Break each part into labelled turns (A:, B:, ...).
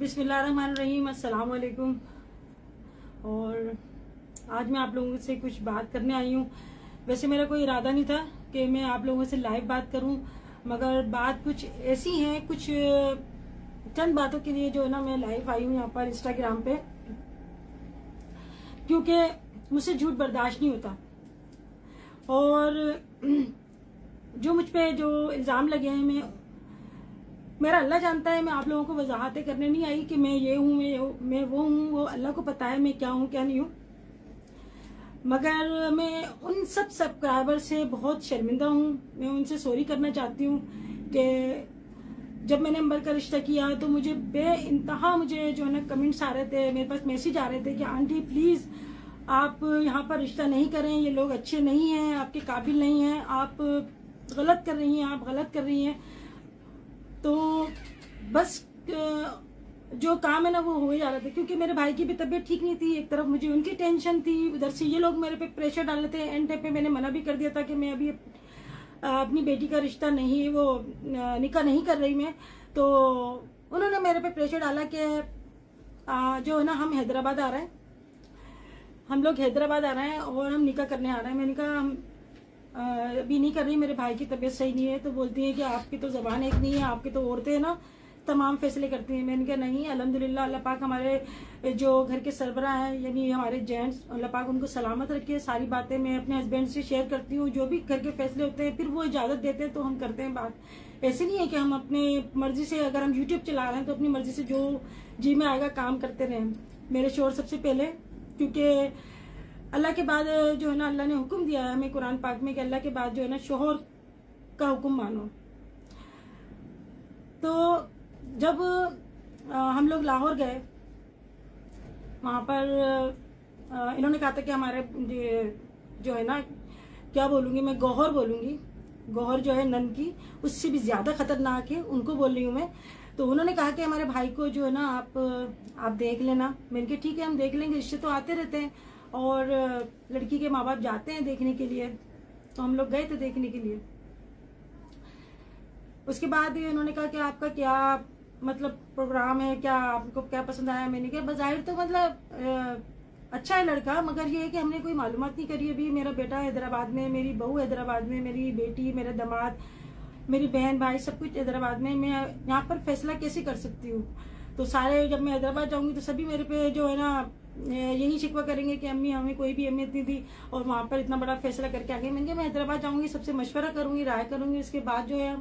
A: बिस्मिल्लाहिर्रहमानिर्रहीम, अस्सलाम वालेकुम। और आज मैं आप लोगों से कुछ बात करने आई हूँ। वैसे मेरा कोई इरादा नहीं था कि मैं आप लोगों से लाइव बात करूँ, मगर बात कुछ ऐसी है, कुछ चंद बातों के लिए जो है ना मैं लाइव आई हूँ यहाँ पर इंस्टाग्राम पे, क्योंकि मुझसे झूठ बर्दाश्त नहीं होता। और जो मुझ पे जो इल्ज़ाम लगे हैं, मेरा अल्लाह जानता है। मैं आप लोगों को वजाहतें करने नहीं आई कि मैं ये हूँ, मैं वो हूँ। वो अल्लाह को पता है मैं क्या हूँ क्या नहीं हूँ। मगर मैं उन सब सब्सक्राइबर से बहुत शर्मिंदा हूँ। मैं उनसे सॉरी करना चाहती हूँ कि जब मैंने अंबर का रिश्ता किया तो मुझे बेइंतहा मुझे जो है ना कमेंट्स आ रहे थे, मेरे पास मैसेज आ रहे थे कि आंटी प्लीज़ आप यहाँ पर रिश्ता नहीं करें, ये लोग अच्छे नहीं हैं, आपके काबिल नहीं हैं, आप गलत कर रही हैं, आप गलत कर रही हैं। तो बस जो काम है ना वो हो ही जा रहा था, क्योंकि मेरे भाई की भी तबीयत ठीक नहीं थी। एक तरफ मुझे उनकी टेंशन थी, उधर से ये लोग मेरे पे प्रेशर डाल रहे थे। एंड टाइम पे मैंने मना भी कर दिया था कि मैं अभी अपनी बेटी का रिश्ता नहीं, वो निकाह नहीं कर रही मैं। तो उन्होंने मेरे पे प्रेशर डाला कि जो है ना हम हैदराबाद आ रहे हैं, हम लोग हैदराबाद आ रहे हैं और हम निकाह करने आ रहे हैं। मैंने कहा हम अभी नहीं कर रही, मेरे भाई की तबीयत सही नहीं है। तो बोलती है कि आपकी तो ज़बान एक नहीं है, आपकी तो औरतें ना तमाम फैसले करती हैं। मैंने कहा नहीं, अल्हम्दुलिल्लाह अल्लाह पाक हमारे जो घर के सरबराह हैं यानी हमारे जेंट्स, अल्लाह पाक उनको सलामत रखे। सारी बातें मैं अपने हस्बैंड से शेयर करती हूँ, जो भी घर के फैसले होते हैं फिर वो इजाज़त देते हैं तो हम करते हैं बात। ऐसे नहीं है कि हम अपने मर्जी से, अगर हम यूट्यूब चला रहे हैं तो अपनी मर्जी से जो जी में आएगा काम करते रहें। मेरे शोर सबसे पहले, क्योंकि अल्लाह के बाद जो है ना अल्लाह ने हुक्म दिया है हमें कुरान पाक में कि अल्लाह के बाद जो है ना शोहर का हुक्म मानो। तो जब हम लोग लाहौर गए, वहाँ पर इन्होंने कहा था कि हमारे जो है ना, क्या बोलूँगी मैं, गौहर बोलूँगी, गौहर जो है नन की, उससे भी ज़्यादा खतरनाक है, उनको बोल रही हूँ मैं। तो उन्होंने कहा कि हमारे भाई को जो है ना आप देख लेना। मैंने कहा ठीक है, हम देख लेंगे, रिश्ते तो आते रहते हैं और लड़की के माँ बाप जाते हैं देखने के लिए। तो हम लोग गए थे देखने के लिए। उसके बाद उन्होंने कहा कि आपका क्या मतलब प्रोग्राम है, क्या आपको क्या पसंद आया। मैंने कहा बज़ाहिर तो मतलब अच्छा है लड़का, मगर ये है कि हमने कोई मालूमात नहीं करी अभी। मेरा बेटा हैदराबाद में, मेरी बहू हैदराबाद में, मेरी बेटी, मेरा दामाद, मेरी बहन भाई सब कुछ हैदराबाद में। मैं यहाँ पर फैसला कैसे कर सकती हूँ? तो सारे, जब मैं हैदराबाद जाऊँगी तो सभी मेरे पे जो है ना यही शिकवा करेंगे कि अम्मी हमें कोई भी अहमियत नहीं दी और वहाँ पर इतना बड़ा फैसला करके आ गई। मैं हैदराबाद जाऊँगी, सबसे मशवरा करूँगी, राय करूँगी, उसके बाद जो है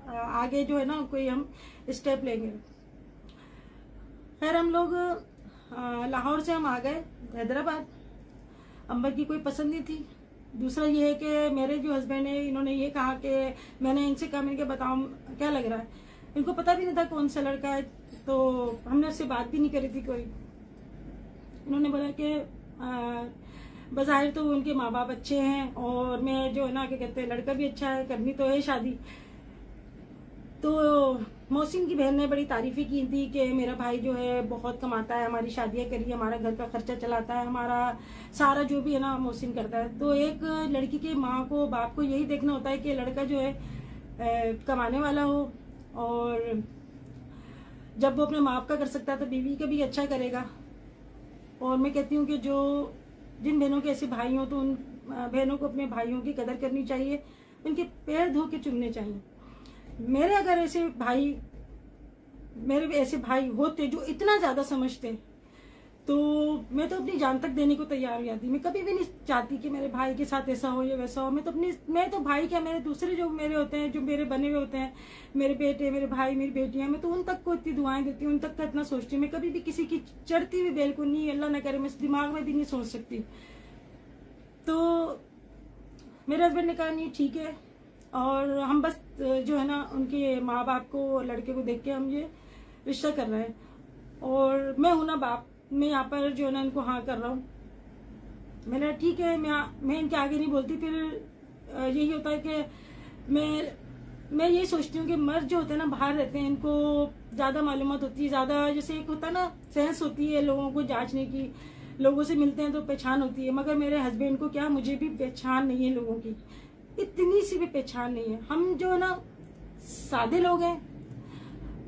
A: आगे जो है ना कोई हम स्टेप लेंगे। खैर हम लोग लाहौर से हम आ गए हैदराबाद। अंबर की कोई पसंद नहीं थी। दूसरा ये है कि मेरे जो हस्बैंड है, इन्होंने ये कहा कि मैंने इनसे कहा, मैंने कहा बताओ क्या लग रहा है। इनको पता भी नहीं था कौन सा लड़का है, तो हमने उससे बात भी नहीं करी थी कोई। इन्होंने बोला कि बज़ाहिर तो उनके माँ बाप अच्छे हैं और मैं जो है ना क्या कहते हैं लड़का भी अच्छा है, करनी तो है शादी। तो मोहसिन की बहन ने बड़ी तारीफें की थी कि मेरा भाई जो है बहुत कमाता है, हमारी शादियाँ करी, हमारा घर का खर्चा चलाता है, हमारा सारा जो भी है ना मोहसिन करता है। तो एक लड़की के माँ को, बाप को यही देखना होता है कि लड़का जो है कमाने वाला हो, और जब वो अपने माँ बाप का कर सकता है तो बीवी का भी अच्छा करेगा। और मैं कहती हूँ कि जिन बहनों के ऐसे भाई हों तो उन बहनों को अपने भाइयों की कदर करनी चाहिए, उनके पैर धो के चुनने चाहिए। मेरे अगर ऐसे भाई होते जो इतना ज़्यादा समझते, तो मैं तो अपनी जान तक देने को तैयार हो जाती। मैं कभी भी नहीं चाहती कि मेरे भाई के साथ ऐसा हो या वैसा हो। मैं तो भाई क्या, मेरे दूसरे जो मेरे होते हैं, जो मेरे बने हुए होते हैं, मेरे बेटे, मेरे भाई, मेरी बेटियां, मैं तो उन तक को इतनी दुआएं देती हूँ, उन तक का इतना सोचती हूँ। मैं कभी भी किसी की चढ़ती हुई बेल को नहीं, अल्लाह न करे, मैं दिमाग में भी नहीं सोच सकती। तो मेरे हस्बैंड ने कहा नहीं ठीक है, और हम बस जो है ना उनके माँ बाप को, लड़के को देख के हम ये रिश्ता कर रहे हैं। और मैं हूं ना बाप, मैं यहाँ पर जो है ना इनको हाँ कर रहा हूँ। मैंने ठीक है, मैं इनके आगे नहीं बोलती। फिर यही होता है कि मैं यही सोचती हूँ कि मर्द जो होते हैं ना बाहर रहते हैं, इनको ज़्यादा मालूमात होती है, ज़्यादा जैसे एक होता है ना सेंस होती है लोगों को जांचने की, लोगों से मिलते हैं तो पहचान होती है। मगर मेरे हस्बैंड को क्या, मुझे भी पहचान नहीं है लोगों की, इतनी सी भी पहचान नहीं है। हम जो है ना सादे लोग हैं,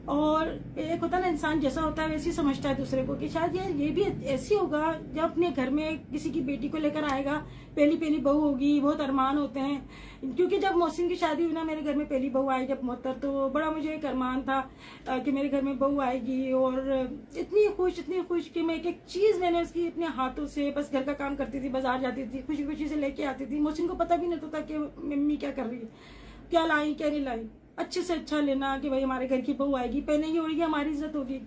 A: और एक होता है ना, इंसान जैसा होता है वैसे ही समझता है दूसरे को, कि शायद यार ये भी ऐसी होगा। जब अपने घर में किसी की बेटी को लेकर आएगा, पहली पहली बहू होगी, बहुत अरमान होते हैं। क्योंकि जब मोहसिन की शादी हुई ना, मेरे घर में पहली बहू आई जब मोहतर, तो बड़ा मुझे एक अरमान था कि मेरे घर में बहू आएगी। और इतनी खुश कि मैं एक एक चीज मैंने उसकी अपने हाथों से, बस घर का काम करती थी, बाजार जाती थी, खुशी खुशी से लेके आती थी। मोहसिन को पता भी नहीं होता कि मम्मी क्या कर रही है, क्या लाई क्या नहीं लाई। अच्छे से अच्छा लेना कि भाई हमारे घर की बहू आएगी, पहनेगी ओढ़ेगी, हमारी इज्जत होगी।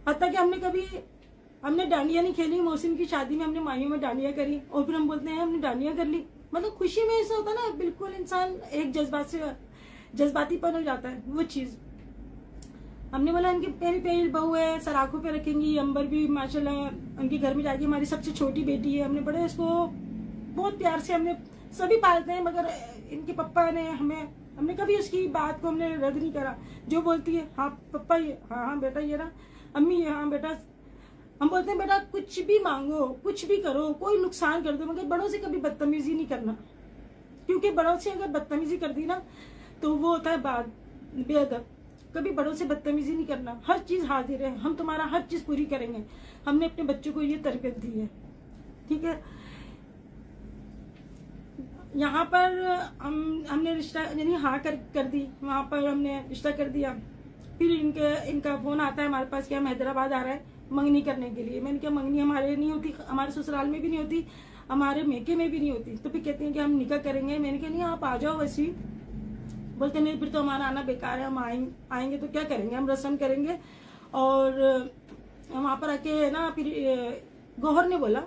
A: हत्ता कि हमने डांडिया नहीं खेली, मोहसिन की शादी में हमने माइयों में डांडिया करी, और फिर हम बोलते हैं हमने डांडिया कर ली। मतलब खुशी में ऐसा होता है ना, बिल्कुल इंसान एक जज्बातीपन हो जाता है वो चीज। हमने बोला इनकी पहली पहली बहू है, सराखों पे रखेंगी। अंबर भी माशाल्लाह उनके घर में जाके, हमारी सबसे छोटी बेटी है, हमने बड़े इसको बहुत प्यार से हमने सभी पालते हैं, मगर इनके पप्पा ने हमने कभी उसकी बात को हमने रद्द नहीं करा। जो बोलती है हाँ पप्पा ये, हाँ बेटा ये ना, अम्मी ये हाँ बेटा। हम बोलते हैं बेटा कुछ भी मांगो, कुछ भी करो, कोई नुकसान कर दो, मगर बड़ों से कभी बदतमीजी नहीं करना। क्योंकि बड़ों से अगर बदतमीजी कर दी ना तो वो होता है बात बेअदब। कभी बड़ों से बदतमीजी नहीं करना, हर चीज हाजिर है, हम तुम्हारा हर चीज पूरी करेंगे। हमने अपने बच्चों को ये तरबियत दी है, ठीक है। यहाँ पर हमने रिश्ता यानी हाँ कर दी, वहाँ पर हमने रिश्ता कर दिया। फिर इनका फोन आता है हमारे पास कि हम हैदराबाद आ रहे हैं मंगनी करने के लिए। मैंने कहा मंगनी हमारे नहीं होती, हमारे ससुराल में भी नहीं होती, हमारे मेके में भी नहीं होती। तो फिर कहते हैं कि हम निकाह करेंगे। मैंने कहा नहीं आप आ जाओ वैसे। बोलते नहीं फिर तो हमारा आना बेकार है, हम आएंगे तो क्या करेंगे, हम रस्म करेंगे। और वहाँ पर आके ना फिर गौहर ने बोला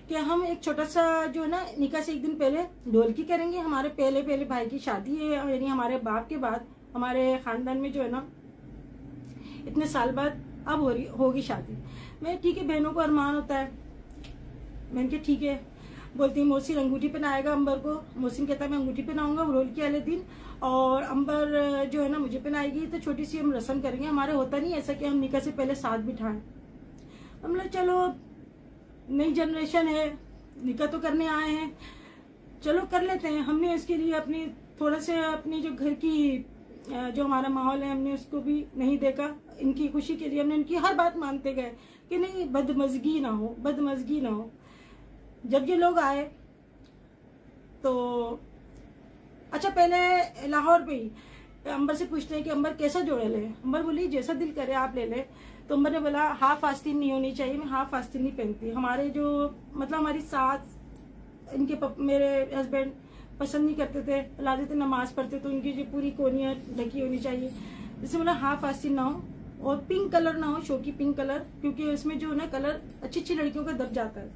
A: कि हम एक छोटा सा जो है ना निकाह से एक दिन पहले ढोलकी करेंगे। हमारे पहले भाई की शादी है, यानी हमारे बाप के बाद हमारे खानदान में जो है ना इतने साल बाद अब होगी शादी। मैं ठीक है, बहनों को अरमान होता है। मैंने कहा ठीक है। बोलती मोहसिन अंगूठी पहनाएगा अंबर को। मोहसिन कहता है मैं अंगूठी पहनाऊंगा ढोलकी वाले दिन, और अंबर जो है ना मुझे पहनाएगी। तो छोटी सी हम रस्म करेंगे। हमारे होता नहीं ऐसा कि हम निकाह से पहले साथ बिठाएं। हम लोग चलो नई जनरेशन है, निकाह तो करने आए हैं, चलो कर लेते हैं। हमने इसके लिए अपनी थोड़ा से अपनी जो घर की जो हमारा माहौल है हमने उसको भी नहीं देखा। इनकी खुशी के लिए हमने इनकी हर बात मानते गए कि नहीं बदमजगी ना हो। जब ये लोग आए तो अच्छा पहले लाहौर पे ही अंबर से पूछते हैं कि अंबर कैसा जोड़ा ले। अंबर बोली जैसा दिल करे आप ले ले। तो अंबर ने बोला हाफ आस्तीन नहीं होनी चाहिए, मैं हाफ आस्तीन नहीं पहनती। हमारे जो मतलब हमारी सास मेरे हस्बैंड पसंद नहीं करते थे, लाते थे नमाज पढ़ते तो उनकी जो पूरी कोनियाँ ढकी होनी चाहिए। जैसे बोला हाफ आस्तीन ना हो, और पिंक कलर ना हो, शौकी पिंक कलर, क्योंकि उसमें जो ना कलर अच्छी लड़कियों का दब जाता है।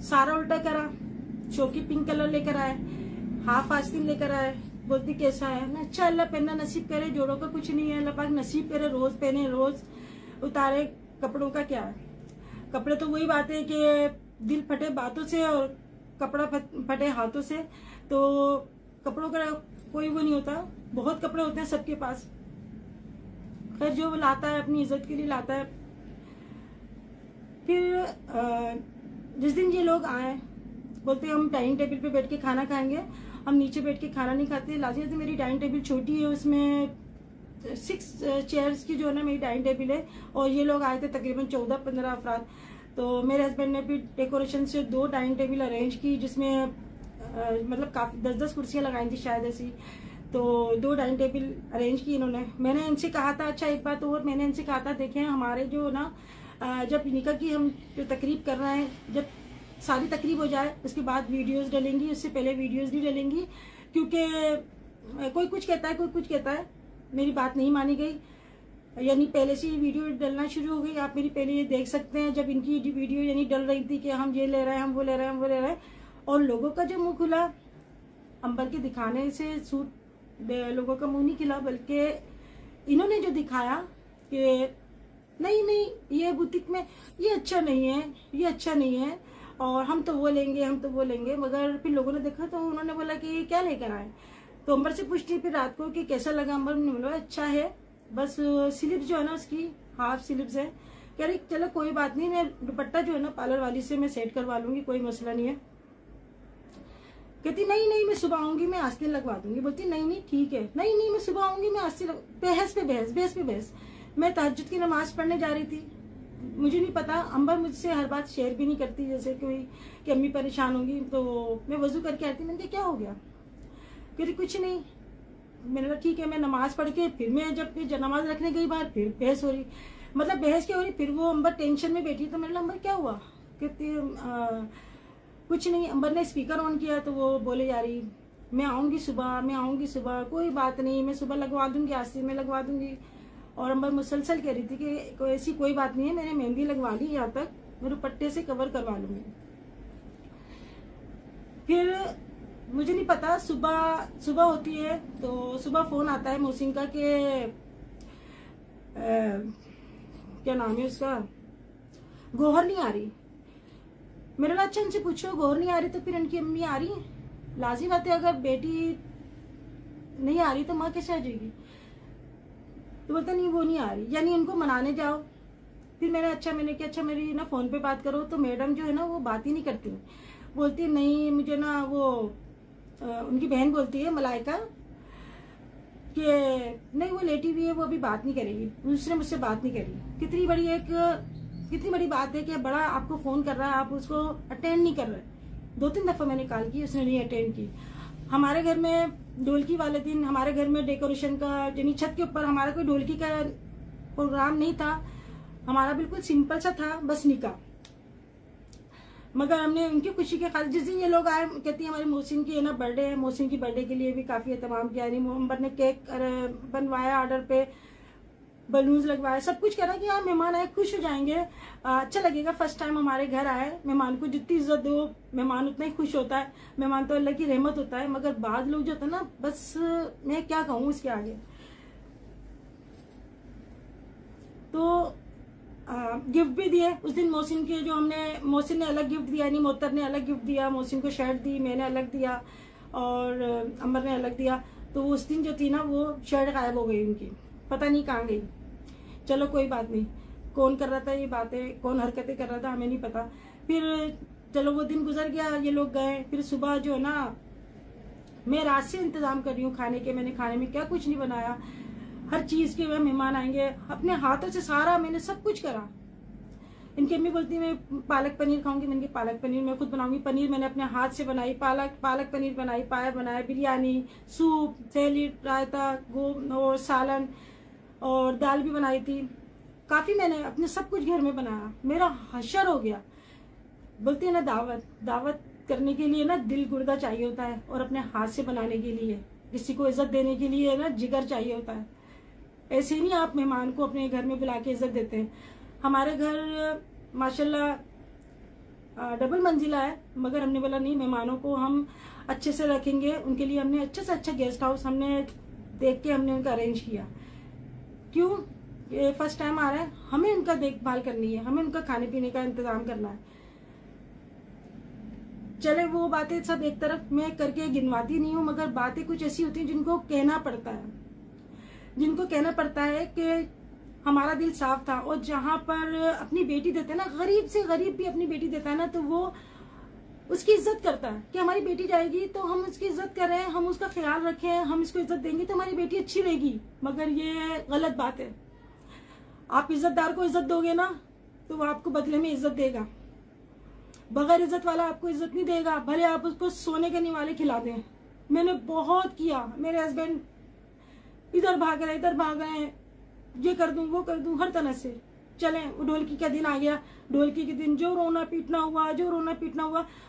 A: सारा उल्टा करा, शौकी पिंक कलर लेकर आए, हाफ आस्तीन लेकर आए। बोलती कैसा है ना, अच्छा अल्लाह पहनना नसीब करे, जोड़ों का कुछ नहीं है, अल्लाह पाक नसीब करे, रोज पहने रोज उतारे। कपड़ों का क्या है, कपड़े तो वही बात है कि दिल फटे बातों से और कपड़ा फटे हाथों से। तो कपड़ों का कोई वो नहीं होता, बहुत कपड़े होते हैं सबके पास। खैर जो लाता है अपनी इज्जत के लिए लाता है। फिर जिस दिन ये लोग आए बोलते हम डाइनिंग टेबल पे बैठ के खाना खाएंगे, हम नीचे बैठ के खाना नहीं खाते। लाजिम से मेरी डाइनिंग टेबल छोटी है, उसमें 6 चेयर्स की जो है ना मेरी डाइनिंग टेबल है, और ये लोग आए थे तकरीबन 14-15 अफराद। तो मेरे हस्बैंड ने भी डेकोरेशन से 2 डाइनिंग टेबल अरेंज की, जिसमें मतलब काफी 10-10 कुर्सियां लगाई थी शायद ऐसी। तो 2 डाइनिंग टेबल अरेंज की इन्होंने। मैंने इनसे कहा था, अच्छा एक बात और, मैंने इनसे कहा था देखें हमारे जो ना जब निकाह की हम जो तकरीब कर रहे हैं, जब सारी तकरीब हो जाए उसके बाद वीडियोस डलेंगी, उससे पहले वीडियोस नहीं डलेंगी। क्योंकि कोई कुछ कहता है कोई कुछ कहता है, मेरी बात नहीं मानी गई, यानी पहले से वीडियो डलना शुरू हो गई। आप मेरी पहले ये देख सकते हैं जब इनकी वीडियो यानी डल रही थी कि हम ये ले रहे हैं, हम वो ले रहे हैं, हम वो ले रहे हैं, और लोगों का जो मुंह खुला अंबर के दिखाने से सूट लोगों का मुंह नहीं खिला, बल्कि इन्होंने जो दिखाया कि नहीं ये बुटीक में ये अच्छा नहीं है, ये अच्छा नहीं है, और हम तो वो लेंगे। मगर फिर लोगों ने देखा तो उन्होंने बोला कि क्या लेकर आए। तो अंबर से पूछती फिर रात को कि कैसा लगा। अंबर ने बोला अच्छा है, बस स्लिप्स जो है ना उसकी हाफ स्लिप्स है। कह रही चलो कोई बात नहीं, मैं दुपट्टा जो है ना पार्लर वाली से मैं सेट करवा लूंगी, कोई मसला नहीं है। कहती नहीं नहीं मैं सुबह आऊंगी, मैं आस्तीन लगवा दूंगी। बोलती नहीं नहीं ठीक है, नहीं नहीं मैं सुबह आऊंगी, मैं आस्तीन बहस पे बहस, बहस पे बहस। मैं तहज्जुद की नमाज पढ़ने जा रही थी, मुझे नहीं पता, अंबर मुझसे हर बात शेयर भी नहीं करती, जैसे कोई कि अम्मी परेशान होंगी तो मैं वजू करके आती। मैंने कहा क्या हो गया? कह रही कुछ नहीं। मैंने कहा ठीक है। मैं नमाज पढ़ के फिर मैं जब नमाज रखने गई बाहर, फिर बहस हो रही, मतलब बहस क्या हो रही, फिर वो अंबर टेंशन में बैठी। तो मैंने कहा अंबर क्या हुआ? कहती कुछ नहीं। अंबर ने स्पीकर ऑन किया तो वो बोले जा रही मैं आऊंगी सुबह, मैं आऊंगी सुबह, कोई बात नहीं, मैं सुबह लगवा दूंगी, आस्तीन में लगवा दूंगी। और अंबर मुसलसल कह रही थी कि ऐसी कोई बात नहीं है, मैंने मेहंदी लगवा ली, यहाँ तक मैं दुपट्टे से कवर करवा लूंगी। फिर मुझे नहीं पता, सुबह होती है तो सुबह फोन आता है मोहसिन का कि क्या नाम है उसका, गोहर नहीं आ रही। मेरे अच्छा इनसे पूछो गोहर नहीं आ रही तो फिर इनकी अम्मी आ रही है। लाजिम बात है, अगर बेटी नहीं आ रही तो माँ कैसे आ जाएगी? तो बोलता नहीं वो नहीं आ रही, यानी इनको मनाने जाओ। फिर मैंने कहा अच्छा मेरी ना फोन पे बात करो। तो मैडम जो है ना वो बात ही नहीं करती, बोलती नहीं मुझे ना वो उनकी बहन बोलती है मलाइका कि नहीं वो लेटी हुई है, वो अभी बात नहीं करेगी, उसने मुझसे बात नहीं करी। कितनी बड़ी बात है कि बड़ा आपको फोन कर रहा है, आप उसको अटेंड नहीं कर रहे। 2-3 दफा मैंने कॉल की, उसने नहीं अटेंड की। हमारे घर में ढोलकी वाले दिन हमारे घर में डेकोरेशन का, यानी छत के ऊपर हमारा कोई ढोलकी का प्रोग्राम नहीं था, हमारा बिल्कुल सिंपल सा था, बस निकाह। मगर हमने उनकी खुशी के खातिर जिस दिन ये लोग आए, कहती है हमारे मोहसिन की है ना बर्थडे है, मोहसिन की बर्थडे के लिए भी काफी एहतमाम किया। अंबर ने केक बनवाया ऑर्डर पे, बलून्स लगवाया, सब कुछ करा कि हाँ मेहमान आए खुश हो जाएंगे, अच्छा लगेगा, फर्स्ट टाइम हमारे घर आए। मेहमान को जितनी इज्जत दो मेहमान उतना ही खुश होता है, मेहमान तो अल्लाह की रहमत होता है। मगर बाद लोग जो होता है ना, बस मैं क्या कहूँ इसके आगे। तो गिफ्ट भी दिए उस दिन मोहसिन के, जो मोहसिन ने अलग गिफ्ट दिया, यानी मोहतर ने अलग गिफ्ट दिया, मोहसिन को शर्ट दी, मैंने अलग दिया और अंबर ने अलग दिया। तो उस दिन जो थी ना वो शर्ट गायब हो गई उनकी, पता नहीं कहाँ गई। चलो कोई बात नहीं, कौन कर रहा था ये बातें, कौन हरकतें कर रहा था हमें नहीं पता। फिर चलो वो दिन गुजर गया, ये लोग गए। फिर सुबह जो है ना मैं रात से इंतजाम कर रही हूँ खाने के, मैंने खाने में क्या कुछ नहीं बनाया, हर चीज के मेहमान आएंगे, अपने हाथों से सारा मैंने सब कुछ करा। इनकी अम्मी बोलती है मैं पालक पनीर खाऊंगी, मैंने कहा पालक पनीर मैं खुद बनाऊंगी। पनीर मैंने अपने हाथ से बनाई, पालक पनीर बनाई, पाया बनाया, बिरयानी, सूप, सैलेड, रायता, और सालन और दाल भी बनाई थी। काफी मैंने अपने सब कुछ घर में बनाया, मेरा हशर हो गया। बोलती है ना दावत करने के लिए ना दिल गुर्दा चाहिए होता है, और अपने हाथ से बनाने के लिए, किसी को इज्जत देने के लिए ना जिगर चाहिए होता है। ऐसे नहीं आप मेहमान को अपने घर में बुला के इज्जत देते हैं। हमारे घर माशाल्लाह डबल मंजिला है, मगर हमने बोला नहीं मेहमानों को हम अच्छे से रखेंगे, उनके लिए हमने अच्छे से अच्छा गेस्ट हाउस हमने देख के हमने उनका अरेंज किया। क्यों? ये फर्स्ट टाइम आ रहा है, हमें उनका देखभाल करनी है, हमें उनका खाने पीने का इंतजाम करना है। चले वो बातें सब एक तरफ, मैं करके गिनवाती नहीं हूँ, मगर बातें कुछ ऐसी होती हैं जिनको कहना पड़ता है कि हमारा दिल साफ था। और जहां पर अपनी बेटी देते हैं ना, गरीब से गरीब भी अपनी बेटी देता है ना, तो वो उसकी इज्जत करता है कि हमारी बेटी जाएगी तो हम उसकी इज्जत करें, हम उसका ख्याल रखें, हम इसको इज्जत देंगे तो हमारी बेटी अच्छी रहेगी। मगर ये गलत बात है। आप इज्जतदार को इज्जत दोगे ना तो वो आपको बदले में इज्जत देगा, बगैर इज्जत वाला आपको इज्जत नहीं देगा, भले आप उसको सोने के निवाले खिला दें। मैंने बहुत किया, मेरे हस्बैंड इधर भाग रहे, ये कर दूं वो कर दूं, हर तरह से। चले वो ढोलकी का दिन आ गया, ढोलकी के दिन जो रोना पीटना हुआ,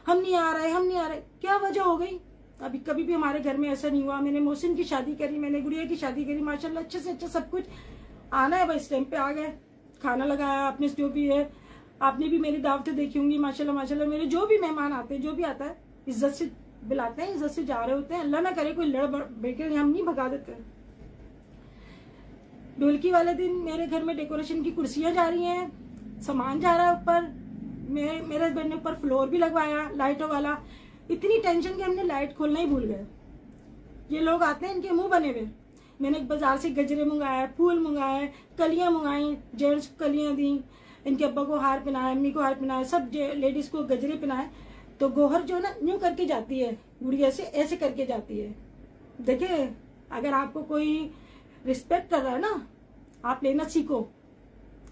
A: हम नहीं आ रहे, क्या वजह हो गई? अभी कभी भी हमारे घर में ऐसा नहीं हुआ। मैंने मोहसिन की शादी करी, मैंने गुड़िया की शादी करी, माशाल्लाह अच्छे से अच्छा सब कुछ। आना है बस टाइम पे आ गए, खाना लगाया आपने, जो भी है आपने भी मेरी दावतें देखी होंगी। माशाल्लाह मेरे जो भी मेहमान आते हैं, जो भी आता है इज्जत से बुलाते हैं, इज्जत से जा रहे होते हैं। अल्लाह ना करे कोई लड़ बेकर हम नहीं भगा देते। ढोलकी वाले दिन मेरे घर में डेकोरेशन की कुर्सियां जा रही हैं, सामान जा रहा है ऊपर, मेरे हस्बैंड ने ऊपर फ्लोर भी लगवाया लाइटों वाला। इतनी टेंशन कि हमने लाइट खोलना ही भूल गए। ये लोग आते हैं, इनके मुंह बने हुए। मैंने बाजार से गजरे मंगाए, फूल मंगाए, कलियां मंगाई, जेंट्स को कलियां दी, इनके अब्बा को हार पहनाया, अम्मी को हार पहनाया, सब लेडीज को गजरे पहनाए। तो गोहर जो है ना यूं करके जाती है, गुड़िया से ऐसे करके जाती है। देखिए, अगर आपको कोई रिस्पेक्ट कर रहा है ना, आप लेना सीखो।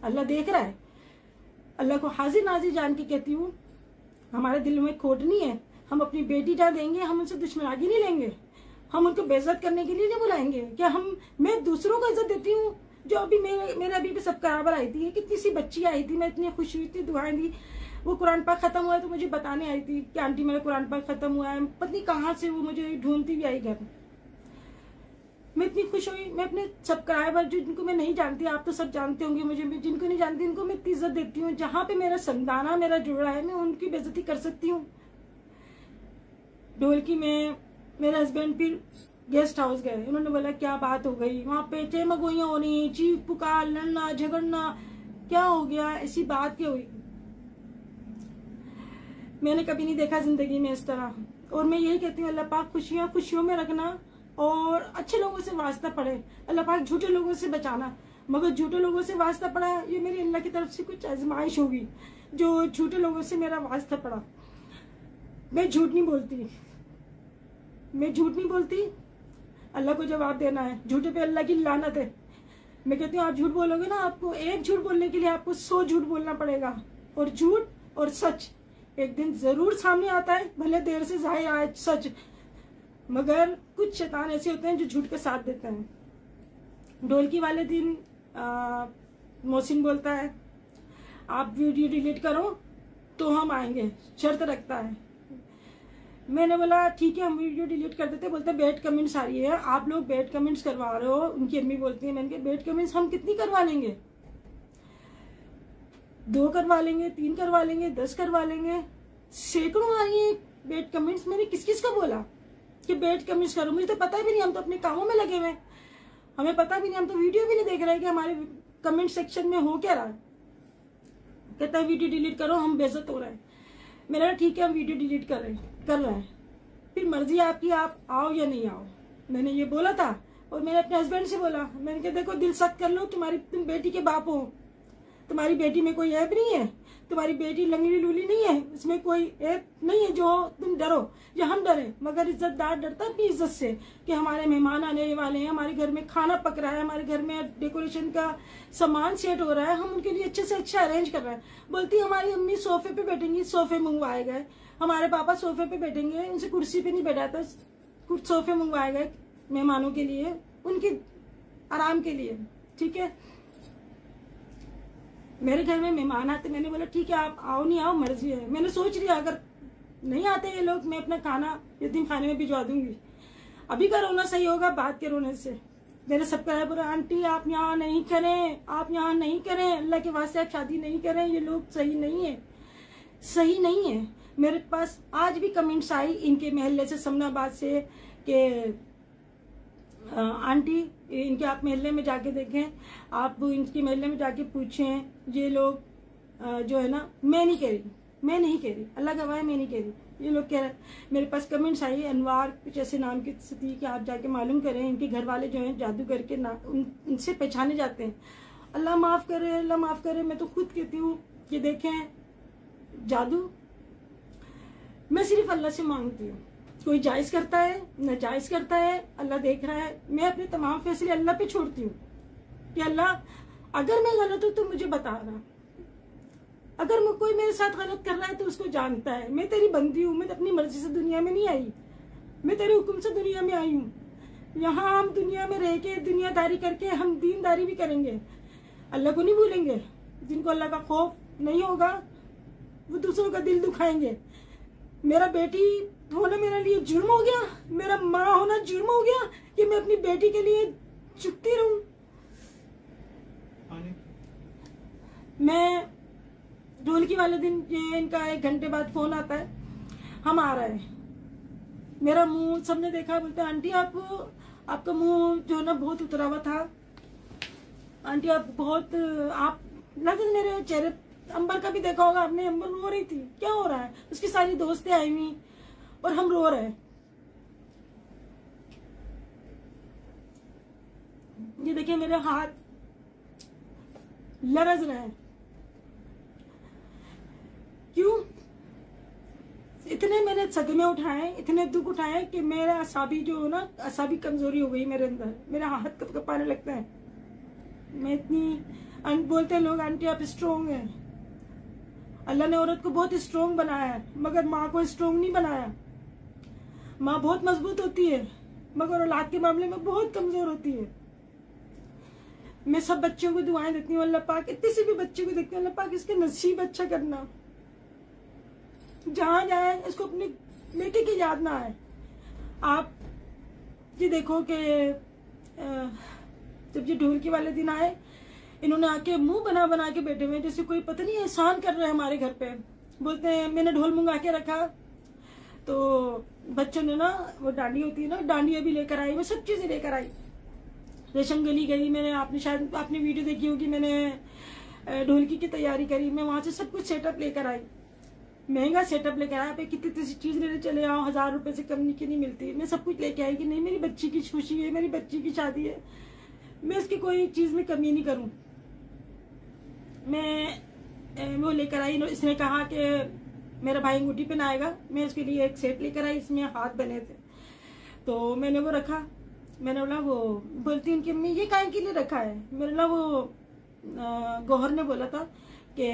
A: अल्लाह देख रहा है। अल्लाह को हाजिर नाजिर जान के कहती हूँ, हमारे दिल में खोट नहीं है। हम अपनी बेटी जा देंगे, हम उनसे दुश्मनागी नहीं लेंगे, हम उनको बेइज्जत करने के लिए नहीं बुलाएंगे। क्या मैं दूसरों को इज्जत देती हूँ? जो अभी मेरे अभी भी सब्सक्राइबर आई थी, कितनी सी बच्ची आई थी, मैं इतनी खुश हुई थी, दुआएं दी। वो कुरान पाक खत्म हुआ तो मुझे बताने आई थी कि आंटी मेरा कुरान पाक खत्म हुआ है। पता नहीं कहाँ से वो मुझे ढूंढती भी आई घर। मैं इतनी खुश हुई। मैं अपने सब्सक्राइबर जिनको मैं नहीं जानती, आप तो सब जानते होंगे मुझे, जिनको नहीं जानती उनको मैं इतनी इज्जत देती हूँ। जहाँ पे मेरा संदाना मेरा जुड़ा है, मैं उनकी बेइज्जती कर सकती हूँ। ढोलकी में मेरे हस्बैंड फिर गेस्ट हाउस गए। उन्होंने बोला क्या बात हो गई? वहां पे चेमगोइयां हो रही, चीख पुकार, लड़ना झगड़ना, क्या हो गया? ऐसी बात क्या हुई? मैंने कभी नहीं देखा जिंदगी में इस तरह। और मैं यही कहती हूँ, अल्लाह पाक खुशियां खुशियों में रखना और अच्छे लोगों से वास्ता पड़े। अल्लाह पाक झूठे लोगों से बचाना। मगर झूठे लोगों से वास्ता पड़ा, ये मेरी अल्लाह की तरफ से कुछ आजमाइश होगी जो झूठे लोगों से मेरा वास्ता पड़ा। मैं झूठ नहीं बोलती, मैं झूठ नहीं बोलती। अल्लाह को जवाब देना है। झूठे पे अल्लाह की लानत है। मैं कहती हूँ, आप झूठ बोलोगे ना, आपको एक झूठ बोलने के लिए आपको 100 झूठ बोलना पड़ेगा। और झूठ और सच एक दिन जरूर सामने आता है, भले देर से जाहिर आए सच। मगर कुछ शैतान ऐसे होते हैं जो झूठ का साथ देते हैं। ढोलकी वाले दिन मोहसिन बोलता है, आप वीडियो डिलीट करो तो हम आएंगे, शर्त रखता है। मैंने बोला ठीक है, हम वीडियो डिलीट कर देते। बोलते बैड कमेंट्स आ रही है, आप लोग बैड कमेंट्स करवा रहे हो। उनकी अम्मी बोलती है, मैंने कहा बैड कमेंट्स हम कितनी करवा लेंगे? 2 करवा लेंगे, 3 करवा लेंगे, 10 करवा लेंगे, सैकड़ों आ रही है बैड कमेंट्स। मैंने किस किस को बोला कि बैड कमेंट्स करो? मुझे तो पता भी नहीं, हम तो अपने कामों में लगे हुए, हमें पता भी नहीं, हम तो वीडियो भी नहीं देख रहे कि हमारे कमेंट सेक्शन में हो क्या रहा है। कहता है वीडियो डिलीट करो, हम बेइज्जत हो रहे हैं। मेरा ठीक है, हम वीडियो डिलीट कर रहे हैं, फिर मर्जी आपकी, आप आओ या नहीं आओ। मैंने ये बोला था। और मैंने अपने हस्बैंड से बोला, मैंने कहा देखो दिल सख्त कर लो, तुम बेटी के बाप हो, तुम्हारी बेटी में कोई ऐप नहीं है, तुम्हारी बेटी लंगड़ी लूली नहीं है, इसमें कोई ऐप नहीं है जो तुम डरो या हम डरे। मगर इज्जतदार डरता अपनी इज्जत से कि हमारे मेहमान आने वाले हैं, हमारे घर में खाना पक रहा है, हमारे घर में डेकोरेशन का सामान सेट हो रहा है, हम उनके लिए अच्छे से अच्छा अरेंज कर रहे हैं। बोलती हमारी अम्मी सोफे पे बैठेंगी, सोफे मंगवाए गए, हमारे पापा सोफे पे बैठेंगे, उनसे कुर्सी पे नहीं बैठाता, कुछ सोफे मंगवाए गए मेहमानों के लिए, उनके आराम के लिए। ठीक है, मेरे घर में मेहमान आते, मैंने बोला ठीक है आप आओ नहीं आओ मर्जी है। मैंने सोच लिया अगर नहीं आते ये लोग, मैं अपना खाना यतीम खाने में भिजवा दूंगी। अभी का रोना सही होगा बाद के रोने से। मेरे सब्सक्राइबर, आंटी आप यहाँ नहीं करें, आप यहाँ नहीं करें, अल्लाह के वास्ते आप शादी नहीं करें, ये लोग सही नहीं है, सही नहीं है। मेरे पास आज भी कमेंट्स आई इनके मोहल्ले से, समनाबाद से, कि आंटी इनके आप मोहल्ले में जाके देखें, आप इनके मोहल्ले में जाके पूछें, ये लोग जो है ना, मैं नहीं कह रही, अल्लाह गवाह है, मैं नहीं कह रही, ये लोग कह रहे हैं। मेरे पास कमेंट्स आई, अनवार कुछ ऐसे नाम की थी कि आप जाके मालूम करें, इनके घर वाले जो हैं जादू करके उनसे पहचाने जाते हैं। अल्लाह माफ़ करे, अल्लाह माफ़ करे। मैं तो खुद कहती हूँ कि देखें जादू मैं सिर्फ अल्लाह से मांगती हूँ। कोई जायज़ करता है, नाजायज़ करता है, अल्लाह देख रहा है। मैं अपने तमाम फैसले अल्लाह पे छोड़ती हूँ कि अल्लाह अगर मैं गलत हूँ तो मुझे बता रहा, अगर कोई मेरे साथ गलत कर रहा है तो उसको जानता है। मैं तेरी बंदी हूँ, मैं अपनी मर्जी से दुनिया में नहीं आई, मैं तेरे हुक्म से दुनिया में आई हूँ। यहाँ हम दुनिया में रह के दुनियादारी करके हम दीनदारी भी करेंगे, अल्लाह को नहीं भूलेंगे। जिनको अल्लाह का खौफ नहीं होगा वो दूसरों का दिल दुखाएंगे। मेरा बेटी होना मेरे लिए जुर्म हो गया, मेरा माँ होना जुर्म हो गया कि मैं अपनी बेटी के लिए झुकती रहूं। मैं ढोलकी वाले दिन ये इनका 1 घंटे बाद फोन आता है, हम आ रहे हैं। मेरा मुंह सबने देखा, बोलते आंटी आपका मुंह जो है ना बहुत उतरा हुआ था, आंटी आप बहुत आप लगे मेरे चेहरे। अंबर का भी देखा होगा आपने, अंबर रो रही थी, क्या हो रहा है? उसकी सारी दोस्तें आई हुई और हम रो रहे हैं। ये देखिए मेरे हाथ लरज रहे हैं। क्यों? इतने सदमे उठाए, इतने दुख उठाए कि मेरा असाबी जो ना असाबी कमजोरी हो गई मेरे अंदर, मेरा हाथ कब कपाने लगता है। मैं इतनी बोलते हैं लोग आंटी आप स्ट्रोंग हैं, अल्लाह ने औरत को बहुत स्ट्रोंग बनाया है, मगर माँ को स्ट्रोंग नहीं बनाया। माँ बहुत मजबूत होती है मगर औलाद के मामले में बहुत कमजोर होती है। मैं सब बच्चों को दुआएं देती हूँ, अल्लाह पाक इतने से भी बच्चे को देखती हूँ, अल्लाह पाक इसके नसीब अच्छा करना, जहां जाए इसको अपने बेटे की याद ना आए। आप ये देखो कि जब ये ढोलकी वाले दिन आए, इन्होंने आके मुंह बना बना के बैठे हुए जैसे कोई पता नहीं एहसान कर रहे हैं हमारे घर पे। बोलते हैं मैंने ढोल मंगा के रखा, तो बच्चों ने ना वो डांडी होती है ना, डांडिया भी लेकर आई, मैं सब चीजें लेकर आई। रेशम गली गई, मैंने आपने वीडियो देखी होगी, मैंने ढोलकी की तैयारी करी, मैं वहां से सब कुछ सेटअप लेकर आई, महंगा सेटअप लेकर आया। पे कितनी सी चीज लेने चले आओ, 1000 रुपए से कम की नहीं मिलती। मैं सब कुछ लेके आई कि नहीं मेरी बच्ची की खुशी है, मेरी बच्ची की शादी है, मैं इसकी कोई चीज में कमी नहीं करूं। मैं वो लेकर आई, इसने कहा कि मेरा भाई अंगूठी पहनाएगा, मैं उसके लिए एक सेट लेकर आई, इसमें हाथ बने थे, तो मैंने वो रखा। मैंने बोला, वो बोलती उनकी अम्मी ये काहे के लिए रखा है। मैंने बोला वो गौहर ने बोला था कि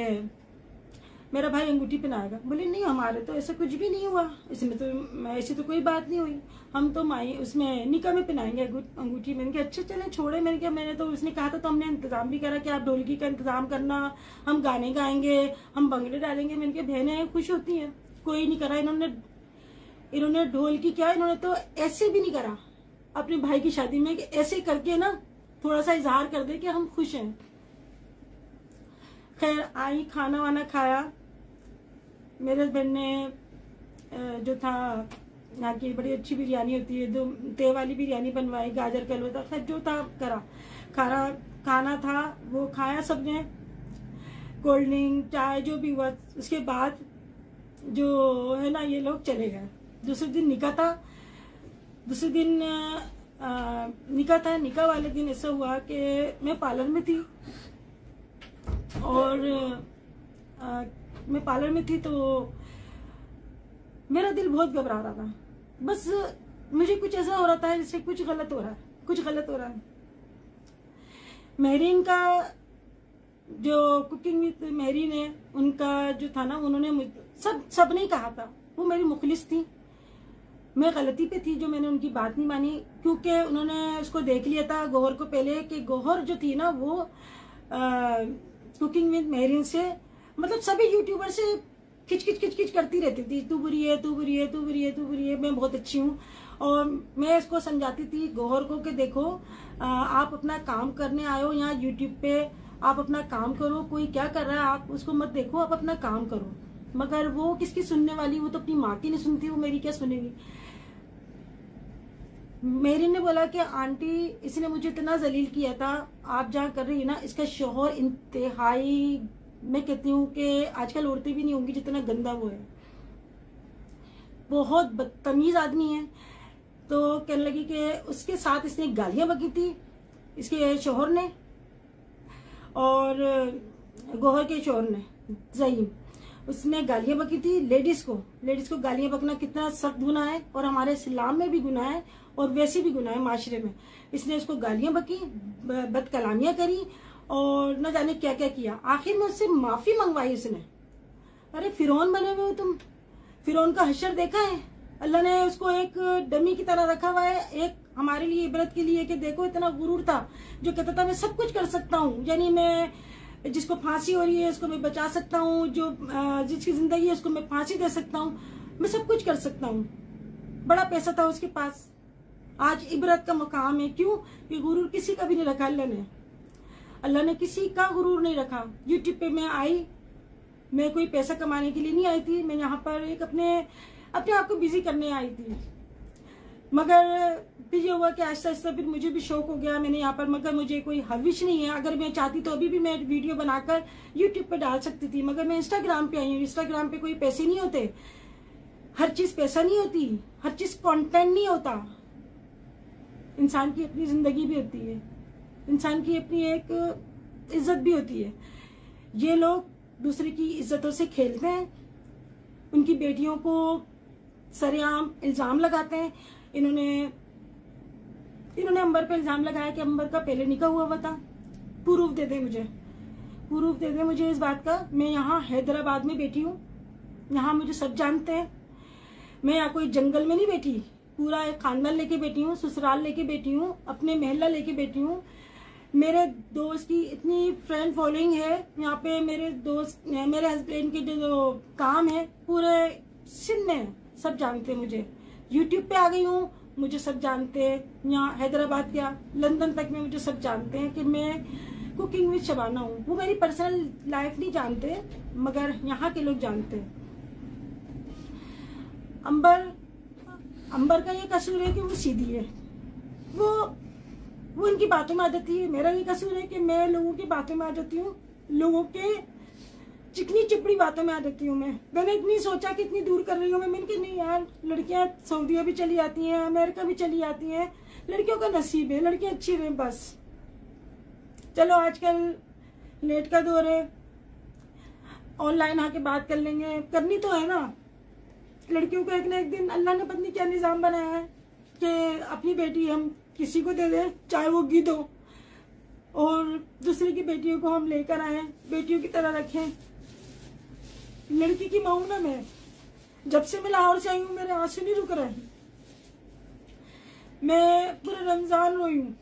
A: मेरा भाई अंगूठी पहनाएगा। बोले नहीं हमारे तो ऐसा कुछ भी नहीं हुआ, इसमें तो ऐसी तो कोई बात नहीं हुई, हम तो माई उसमें निकाह में पहनाएंगे अंगूठी। मैंने कहा अच्छा चले छोड़े। मैंने तो उसने कहा था तो हमने इंतजाम भी करा कि आप ढोलकी का इंतजाम करना, हम गाने गाएंगे, हम भंगड़े डालेंगे। मैंने कहा बहनें खुश होती हैं, कोई नहीं करा। इन्होंने ढोलकी क्या, इन्होंने तो ऐसे भी नहीं करा अपने भाई की शादी में, ऐसे करके ना थोड़ा सा इजहार कर दे कि हम खुश हैं। खैर आई, खाना वाना खाया। मेरे हस्बैंड ने जो था यहाँ की बड़ी अच्छी बिरयानी होती है, ते वाली बिरयानी बनवाई, गाजर का हलवा था, खैर जो था करा। खाना था वो खाया सबने, कोल्ड ड्रिंक चाय जो भी हुआ। उसके बाद जो है ना ये लोग चले गए। दूसरे दिन निकाह था, दूसरे दिन निकाह था। निकाह वाले दिन ऐसा हुआ कि मैं पार्लर में थी और मैं पार्लर में थी तो मेरा दिल बहुत घबरा रहा था। बस मुझे कुछ ऐसा हो रहा था जैसे कुछ गलत हो रहा है। महरीन का जो कुकिंग विद महरीन है, उनका जो था ना, उन्होंने सब नहीं कहा था, वो मेरी मुखलिस थी। मैं गलती पे थी जो मैंने उनकी बात नहीं मानी, क्योंकि उन्होंने उसको देख लिया था गौहर को पहले कि गौहर जो थी ना वो कुकिंग विद महरीन से, मतलब सभी यूट्यूबर से खिच करती रहती थी, तू बुरी है, मैं बहुत अच्छी हूँ। और मैं इसको समझाती थी गौहर को कि देखो आप अपना काम करने आए हो यहाँ यूट्यूब पे, आप अपना काम करो, कोई क्या कर रहा है आप उसको मत देखो, आप अपना काम करो। मगर वो किसकी सुनने वाली, वो तो अपनी माँ की नहीं सुनती, वो मेरी क्या सुनेगी। मेरी ने बोला कि आंटी इसने मुझे इतना जलील किया था, आप जहाँ कर रही है ना, इसका शौहर इंतहाई, मैं कहती हूँ कि आजकल औरतें भी नहीं होंगी जितना गंदा वो है, बहुत बदतमीज आदमी है। तो कहने लगी कि उसके साथ इसने गालियां बकी थी, इसके शौहर ने और गौहर के शौहर ने, ज़हीम, उसने गालियां बकी थी लेडीज को गालियां बकना कितना सख्त गुनाह है और हमारे इस्लाम में भी गुनाह है और वैसे भी गुनाह है माशरे में। इसने उसको गालियां बकी, बदकलामियां करी और न जाने क्या क्या किया। आखिर में उससे माफी मंगवाई उसने। अरे फिरौन बने हुए हो तुम, फिरौन का हशर देखा है? अल्लाह ने उसको एक डमी की तरह रखा हुआ है, एक हमारे लिए इबरत के लिए कि देखो इतना गुरूर था जो कहता था मैं सब कुछ कर सकता हूँ, यानी मैं जिसको फांसी हो रही है उसको मैं बचा सकता हूँ, जो जिसकी जिंदगी है उसको मैं फांसी दे सकता हूँ, मैं सब कुछ कर सकता हूँ। बड़ा पैसा था उसके पास, आज इबरत का मकाम है। क्यों? ये गुरूर किसी का भी नहीं रखा अल्लाह ने किसी का गुरूर नहीं रखा। यूट्यूब पे मैं आई, मैं कोई पैसा कमाने के लिए नहीं आई थी, मैं यहाँ पर एक अपने आप को बिजी करने आई थी। मगर फिर ये हुआ कि आहिस्ता आहिस्ता फिर मुझे भी शौक हो गया, मैंने यहाँ पर, मगर मुझे कोई हविश नहीं है। अगर मैं चाहती तो अभी भी मैं वीडियो बनाकर यूट्यूब पे डाल सकती थी, मगर मैं इंस्टाग्राम पे आई हूँ। इंस्टाग्राम पे कोई पैसे नहीं होते, हर चीज पैसा नहीं होती, हर चीज कंटेंट नहीं होता। इंसान की अपनी जिंदगी भी होती है, इंसान की अपनी एक इज्जत भी होती है। ये लोग दूसरे की इज्जतों से खेलते हैं, उनकी बेटियों को सरेआम इल्जाम लगाते हैं। इन्होंने अंबर पे इल्जाम लगाया कि अंबर का पहले निकाह हुआ था। प्रूफ दे दे मुझे इस बात का। मैं यहाँ हैदराबाद में बैठी हूँ, यहाँ मुझे सब जानते हैं। मैं यहाँ कोई जंगल में नहीं बैठी, पूरा एक खानदान लेके बैठी हूँ, ससुराल लेके बैठी हूँ, अपने महल्ला लेके बैठी हूँ। मेरे दोस्त की इतनी फ्रेंड फॉलोइंग है यहाँ पे। मेरे हस्बैंड के जो काम है पूरे सिंध में सब जानते हैं मुझे। यूट्यूब पे आ गई हूँ, मुझे सब जानते हैं। यहाँ हैदराबाद क्या लंदन तक में मुझे सब जानते हैं कि मैं कुकिंग विद शबाना हूँ। वो मेरी पर्सनल लाइफ नहीं जानते, मगर यहाँ के लोग जानते हैं। अंबर का ये कसूर है कि वो सीधी है, वो इनकी बातों में आ जाती है। मेरा ये कसूर है कि मैं लोगों की बातों में आ जाती हूँ, लोगों के चिकनी चिपड़ी बातों में आ जाती हूँ। मैंने इतनी सोचा कि इतनी दूर कर रही हूँ मैंने कहा नहीं यार, लड़कियां सऊदीया भी चली जाती हैं, अमेरिका भी चली जाती हैं, लड़कियों का नसीब है, लड़कियां अच्छी रहे बस। चलो आजकल नेट का दौर है, ऑनलाइन आके बात कर लेंगे, करनी तो है ना। लड़कियों को एक ना एक दिन अल्लाह ने पता नहीं क्या निजाम बनाया है कि अपनी बेटी हम किसी को दे दें, चाहे वो गिद्ध हो, और दूसरे की बेटियों को हम लेकर आए, बेटियों की तरह रखें। लड़की की माँ ना मैं, जब से मैं लाहौर से आई हूँ मेरे आंसू नहीं रुक रहे। मैं पूरा रमजान रोई हूँ,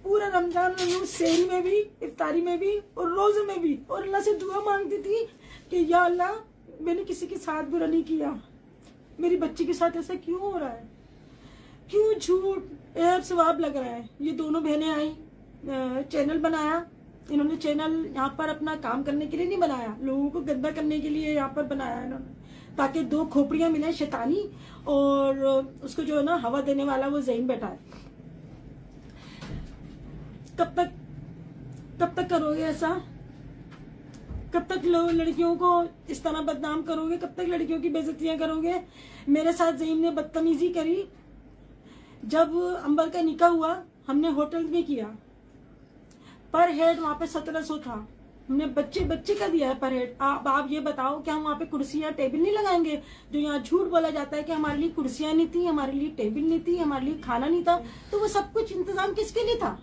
A: पूरा रमजान रोई हूँ, सहरी में भी, इफ्तारी में भी और रोजे में भी। और अल्लाह से दुआ मांगती थी कि या अल्लाह मैंने किसी के साथ बुरा नहीं किया, मेरी बच्ची के साथ ऐसा क्यों हो रहा है, क्यों झूठ ऐब सवाब लग रहा है। ये दोनों बहनें आई, चैनल बनाया इन्होंने। चैनल यहाँ पर अपना काम करने के लिए नहीं बनाया, लोगों को गंदा करने के लिए यहाँ पर बनाया इन्होंने, ताकि दो खोपड़ियां मिले, शैतानी और उसको जो है ना हवा देने वाला वो ज़हीन बैठा है। कब तक करोगे ऐसा? कब तक लड़कियों को इस तरह बदनाम करोगे? कब तक लड़कियों की बेइज्जतियां करोगे? मेरे साथ ज़हीन ने बदतमीजी करी। जब अंबर का निकाह हुआ हमने होटल में किया, पर हेड वहाँ पे 1700 था, हमने बच्चे का दिया है पर हेड। अब आप ये बताओ कि हम वहाँ पे कुर्सियां टेबल नहीं लगाएंगे? जो यहाँ झूठ बोला जाता है कि हमारे लिए कुर्सियां नहीं थी, हमारे लिए टेबल नहीं थी, हमारे लिए खाना नहीं था, तो वो सब कुछ इंतजाम किसके लिए था,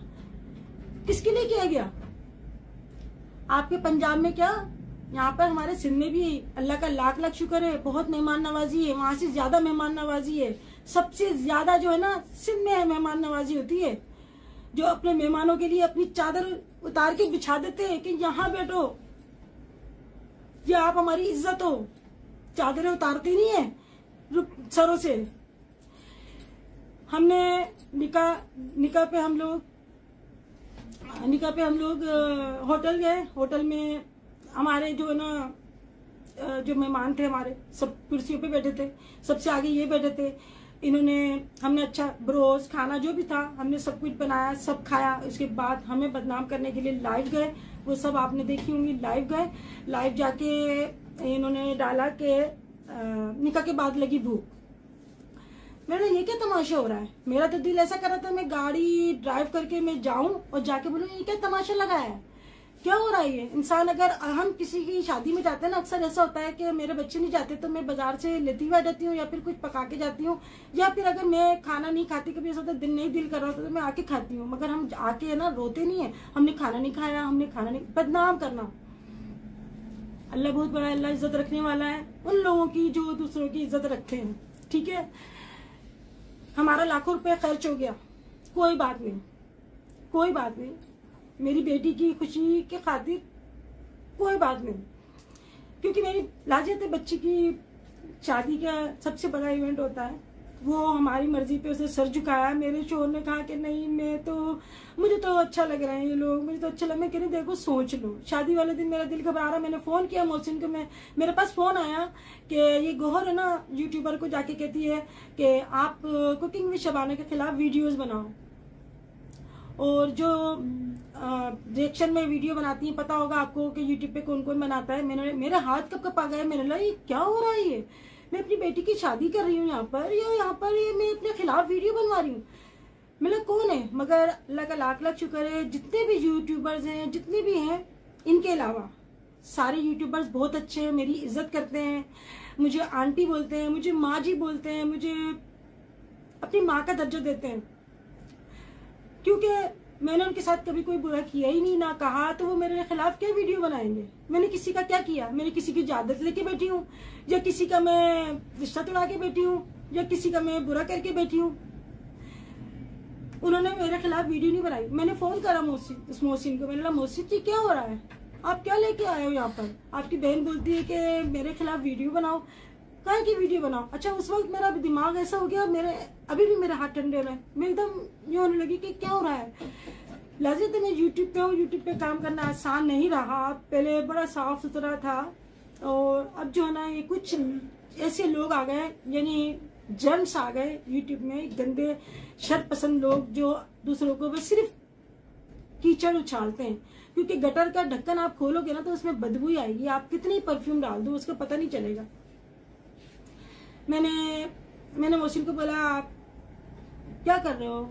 A: किसके लिए किया गया? आपके पंजाब में क्या, यहाँ पर हमारे सिंध में भी अल्लाह का लाख लाख शुक्र है, बहुत मेहमान नवाजी है, वहां से ज्यादा मेहमान नवाजी है। सबसे ज्यादा जो है ना सिंध में मेहमान नवाजी होती है, जो अपने मेहमानों के लिए अपनी चादर उतार के बिछा देते हैं कि यहाँ बैठो, ये आप हमारी इज्जत हो। चादरें उतारते नहीं है सरों से। हमने निकाह पे हम लोग होटल गए। होटल में हमारे जो है ना जो मेहमान थे हमारे सब कुर्सियों पे बैठे थे, सबसे आगे ये बैठे थे। हमने अच्छा ब्रोस खाना जो भी था हमने सब कुछ बनाया, सब खाया। उसके बाद हमें बदनाम करने के लिए लाइव गए, वो सब आपने देखी होंगी। लाइव जाके इन्होंने डाला कि निकाह के बाद लगी भूख। मैंने ये क्या तमाशा हो रहा है? मेरा तो दिल ऐसा कर रहा था मैं गाड़ी ड्राइव करके मैं जाऊं और जाके बोलूं ये क्या तमाशा लगा है, क्या हो रहा है ये? इंसान अगर हम किसी की शादी में जाते हैं ना, अक्सर ऐसा होता है कि मेरे बच्चे नहीं जाते तो मैं बाजार से लेती हुआ जाती हूँ या फिर कुछ पका के जाती हूँ, या फिर अगर मैं खाना नहीं खाती, कभी ऐसा होता है नहीं दिल कर रहा होता तो मैं आके खाती हूँ। मगर हम आके है ना रोते नहीं है, हमने खाना नहीं खाया, हमने खाना नहीं। बदनाम करना, अल्लाह बहुत बड़ा, अल्लाह इज्जत रखने वाला है उन लोगों की जो दूसरों की इज्जत रखते हैं। ठीक है, हमारा लाखों रुपए खर्च हो गया, कोई बात नहीं, मेरी बेटी की खुशी के खातिर कोई बात नहीं, क्योंकि मेरी लाजत बच्ची की शादी का सबसे बड़ा इवेंट होता है। वो हमारी मर्जी पे उसे सर झुकाया। मेरे शोहर ने कहा कि नहीं मुझे तो अच्छा लग रहा है ये लोग, मुझे तो अच्छा लग। मैं कह रही देखो सोच लो, शादी वाले दिन मेरा दिल घबरा रहा। मैंने फोन किया मोहसिन को, मेरे पास फोन आया कि ये गोहर है ना यूट्यूबर को जाके कहती है कि आप कुकिंग विद शबाना के खिलाफ वीडियोज बनाओ, और जो रिएक्शन में वीडियो बनाती है, पता होगा आपको कि यूट्यूब पे कौन कौन बनाता है। मेरे हाथ कब कब आ गए, मैंने लगा ये क्या हो रहा है, ये मैं अपनी बेटी की शादी कर रही हूँ यहाँ पर ये मैं अपने खिलाफ वीडियो बनवा रही हूँ। मतलब कौन है? मगर अल्लाह का लाख लाख शुक्र है, जितने भी यूट्यूबर्स हैं, जितने भी हैं, इनके अलावा सारे यूट्यूबर्स बहुत अच्छे हैं, मेरी इज्जत करते हैं। मुझे आंटी बोलते हैं, मुझे माँ जी बोलते हैं, मुझे अपनी माँ का दर्जा देते हैं, क्योंकि मैंने उनके साथ कभी कोई बुरा किया ही नहीं, ना कहा, तो वो मेरे खिलाफ क्या वीडियो बनाएंगे। मैंने किसी का क्या किया? मैंने किसी की इजाजत लेके बैठी हूँ, या किसी का मैं रिश्ता तोड़ा के बैठी हूँ, या किसी का मैं बुरा करके बैठी हूँ? उन्होंने मेरे खिलाफ वीडियो नहीं बनाई। मैंने फोन करा मोहसिन को, मैंने कहा मोहसिन जी क्या हो रहा है, आप क्या लेके आए हो यहाँ पर? आपकी बहन बोलती है कि मेरे खिलाफ वीडियो बनाओ। कहा की वीडियो बनाओ? अच्छा, उस वक्त मेरा दिमाग ऐसा हो गया, मेरे अभी भी मेरे हाथ ठंडे में, मैं एकदम ये होने लगी कि क्या हो रहा है। लाजिम मैं यूट्यूब पे हूँ, यूट्यूब पे काम करना आसान नहीं रहा। पहले बड़ा साफ सुथरा था, और अब जो है ना ये कुछ ऐसे लोग आ गए, यानी जर्म्स आ गए यूट्यूब में, गंदे शर पसंद लोग, जो दूसरों को बस सिर्फ कीचड़ उछालते हैं। क्योंकि गटर का ढक्कन आप खोलोगे ना तो उसमें बदबू ही आएगी, आप कितनी परफ्यूम डाल दो उसका पता नहीं चलेगा। मैंने मोहसिन को बोला आप क्या कर रहे हो?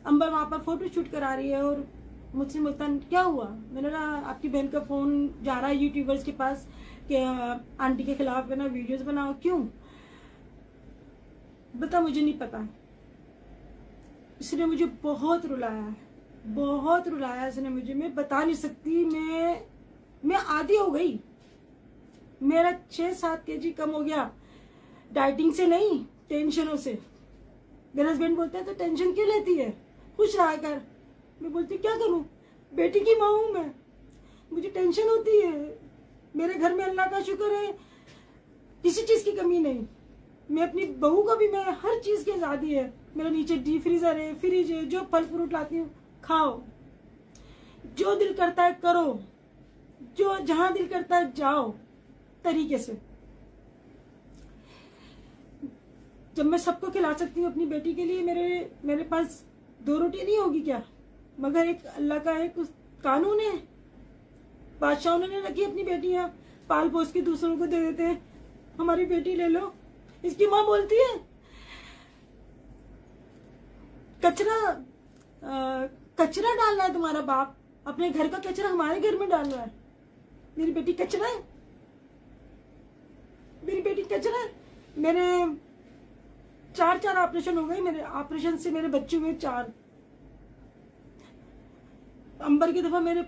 A: अंबर वहां पर फोटो शूट करा रही है, और मुझसे बोलता क्या हुआ? मैंने कहा आपकी बहन का फोन जा रहा है यूट्यूबर्स के पास कि आंटी के खिलाफ है ना वीडियोस बनाओ। क्यों? बता मुझे नहीं पता। इसने मुझे बहुत रुलाया, बहुत रुलाया इसने मुझे, मैं बता नहीं सकती। मैं आदी हो गई। मेरा 6-7 kg कम हो गया, डाइटिंग से नहीं, टेंशनों से। मेरे हस्बैंड बोलते हैं तो टेंशन क्यों लेती है, खुश रहा कर। मैं बोलती क्या करूं, बेटी की माँ हूं मैं, मुझे टेंशन होती है। मेरे घर में अल्लाह का शुक्र है किसी चीज की कमी नहीं। मैं अपनी बहू को भी, मैं हर चीज की आजादी है। मेरा नीचे डीप फ्रीजर है, फ्रिज है, जो फल फ्रूट लाती हूँ खाओ, जो दिल करता है करो, जो जहां दिल करता है जाओ तरीके से। जब मैं सबको खिला सकती हूँ अपनी बेटी के लिए, मेरे पास 2 रोटी नहीं होगी क्या? मगर एक अल्लाह का एक कानून है, बादशाहों ने रखी अपनी बेटियां, पाल पोस के दूसरों को दे देते हैं। हमारी बेटी ले लो। इसकी माँ बोलती है कचरा डालना है तुम्हारा बाप, अपने घर का कचरा हमारे घर में डालना है। मेरी बेटी कचरा है, मेरी बेटी कचरा है। मेरे 4 ऑपरेशन हो गए, मेरे ऑपरेशन से मेरे बच्चे हुए 4। अंबर की दफा मेरे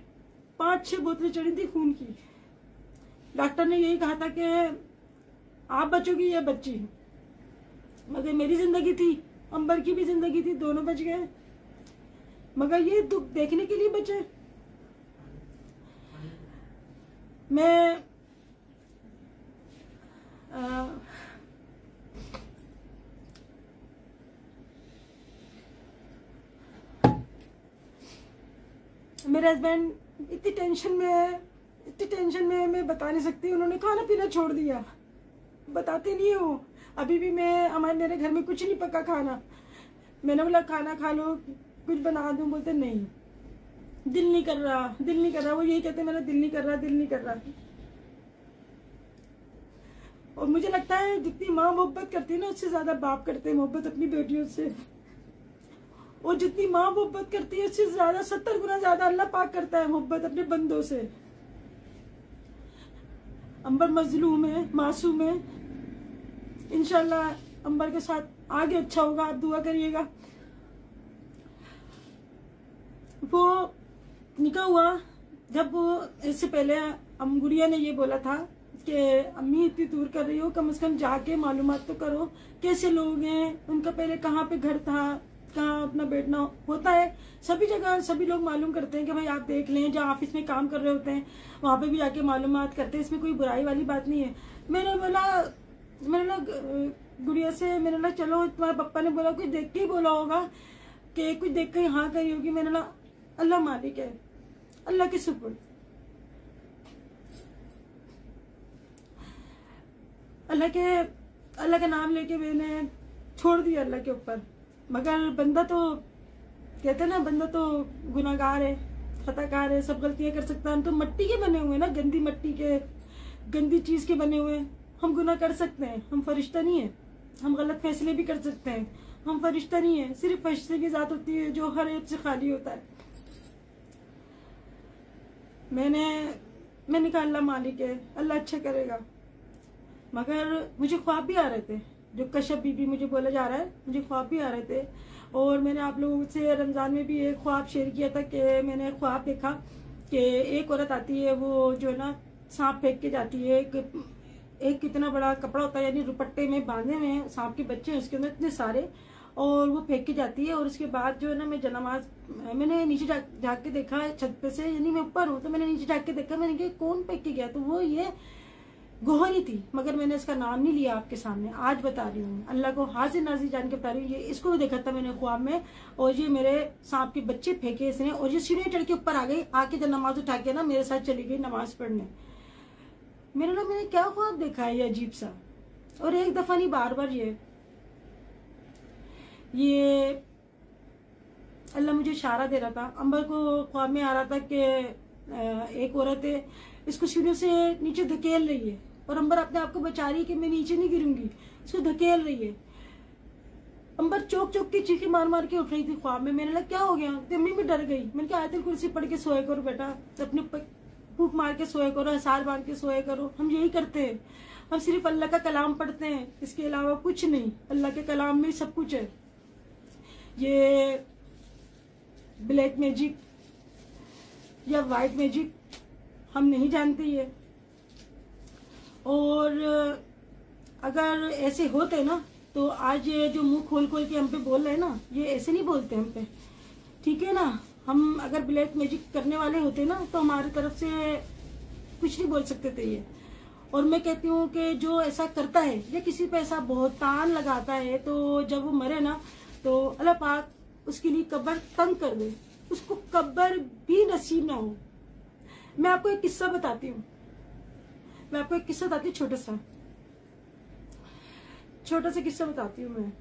A: 5-6 बोतलें चढ़ी थी खून की। डॉक्टर ने यही कहा था कि आप बचोगी या बच्ची, मगर मेरी जिंदगी थी, अंबर की भी जिंदगी थी, दोनों बच गए। मगर ये दुख देखने के लिए बचे। मैं मेरे हस्बैंड इतनी टेंशन में है, इतनी टेंशन में मैं बता नहीं सकती। उन्होंने खाना पीना छोड़ दिया, बताते नहीं हो। अभी भी मेरे घर में कुछ नहीं पका खाना। मैंने बोला खाना खा लो, कुछ बना दूं, बोलते नहीं, दिल नहीं कर रहा, दिल नहीं कर रहा। वो यही कहते मेरा दिल नहीं कर रहा, दिल नहीं कर रहा। और मुझे लगता है जितनी माँ मोहब्बत करती है ना, उससे ज्यादा बाप करते हैं मोहब्बत अपनी बेटियों से। और जितनी माँ मोहब्बत करती है उससे ज्यादा 70 गुना ज्यादा अल्लाह पाक करता है मोहब्बत अपने बंदों से। अंबर मजलूम है, मासूम है। इंशाल्लाह अंबर के साथ आगे अच्छा होगा, आप दुआ करिएगा। वो निकाह हुआ, जब इससे पहले गुड़िया ने ये बोला था कि अम्मी इतनी दूर कर रही हो, कम से कम जाके मालूमात तो करो कैसे लोग हैं, उनका पहले कहाँ पे घर था, कहाँ अपना बैठना होता है। सभी जगह सभी लोग मालूम करते हैं कि भाई आप देख लें, जहाँ ऑफिस में काम कर रहे होते हैं वहाँ पे भी जाके मालूमात करते हैं, इसमें कोई बुराई वाली बात नहीं है। मैंने बोला गुड़िया से, मैंने बोला चलो, तुम्हारे पापा ने बोला कुछ देख के ही बोला होगा कि कुछ देख के हाँ करी होगी। मैंने बोला अल्लाह मालिक है, अल्लाह के सुपुर्द, अल्लाह का नाम लेके मैंने छोड़ दिया अल्लाह के ऊपर। मगर बंदा तो कहते ना, बंदा तो गुनाहगार है, खताकार है, सब गलतियां कर सकता है। हम तो मिट्टी के बने हुए हैं ना, गंदी मिट्टी के, गंदी चीज के बने हुए हैं। हम गुनाह कर सकते हैं, हम फरिश्ता नहीं है। हम गलत फैसले भी कर सकते हैं, हम फरिश्ता नहीं है। सिर्फ फरिश्ते की जात होती है जो हर ऐब से खाली होता है। मैंने कहा अल्लाह मालिक है, अल्लाह अच्छा करेगा। मगर मुझे ख्वाब भी आ रहे थे, जो कश्यप बीबी मुझे बोला जा रहा है, मुझे ख्वाब भी आ रहे थे। और मैंने आप लोगों से रमज़ान में भी एक ख्वाब शेयर किया था कि मैंने ख्वाब देखा कि एक औरत आती है, वो जो है ना सांप फेंक के जाती है। एक कितना बड़ा कपड़ा होता है, यानी दुपट्टे में बांधे हुए हैं सांप के बच्चे हैं उसके अंदर इतने सारे, और वो फेंक के जाती है। और उसके बाद जो है ना मैं जनामाज, मैंने नीचे जाके के देखा छत पे से, यानी मैं ऊपर हूँ तो मैंने नीचे जाके के देखा, मैंने कहा कौन फेंक के गया, तो वो ये गोहरी थी। मगर मैंने इसका नाम नहीं लिया आपके सामने, आज बता रही हूँ, अल्लाह को हाजिर नाजिर जान के बता रही हूँ। ये इसको भी देखा था मैंने ख्वाब में, और ये मेरे सांप के बच्चे फेंके इसने, और ये सीढ़ी चढ़ के ऊपर आ गई, आके जब नमाज उठा के ना मेरे साथ चली गई नमाज पढ़ने। मैंने क्या ख्वाब देखा है ये अजीब सा। और एक दफा नहीं, बार बार ये अल्लाह मुझे इशारा दे रहा था। अंबर को ख्वाब में आ रहा था कि एक औरत है, इसको सीढ़ियों से नीचे धकेल रही है, और अंबर अपने आप को बचा रही है कि मैं नीचे नहीं गिरूंगी, इसको धकेल रही है। अंबर चौक चौक की चीखें मार मार के उठ रही थी ख्वाब में। मैंने लगा क्या हो गया, अम्मी भी डर गई। मैंने कहा आयतुल कुर्सी पढ़ के सोए करो बेटा, अपने फूक मार के सोए करो, हसार बांध के सोए करो। हम यही करते हैं, हम सिर्फ अल्लाह का कलाम पढ़ते हैं, इसके अलावा कुछ नहीं। अल्लाह के कलाम में सब कुछ है। ये ब्लैक मैजिक या वाइट मैजिक हम नहीं जानते ये। और अगर ऐसे होते ना तो आज ये जो मुंह खोल खोल के हम पे बोल रहे हैं ना, ये ऐसे नहीं बोलते हम पे, ठीक है ना। हम अगर ब्लैक मैजिक करने वाले होते ना तो हमारी तरफ से कुछ नहीं बोल सकते थे ये। और मैं कहती हूँ कि जो ऐसा करता है या किसी पे ऐसा बहुतान लगाता है, तो जब वो मरे ना तो अल्लाह पाक उसके लिए कब्र तंग कर दे, उसको कब्र भी नसीब ना हो। मैं आपको एक किस्सा बताती हूँ, छोटा सा किस्सा बताती हूँ मैं।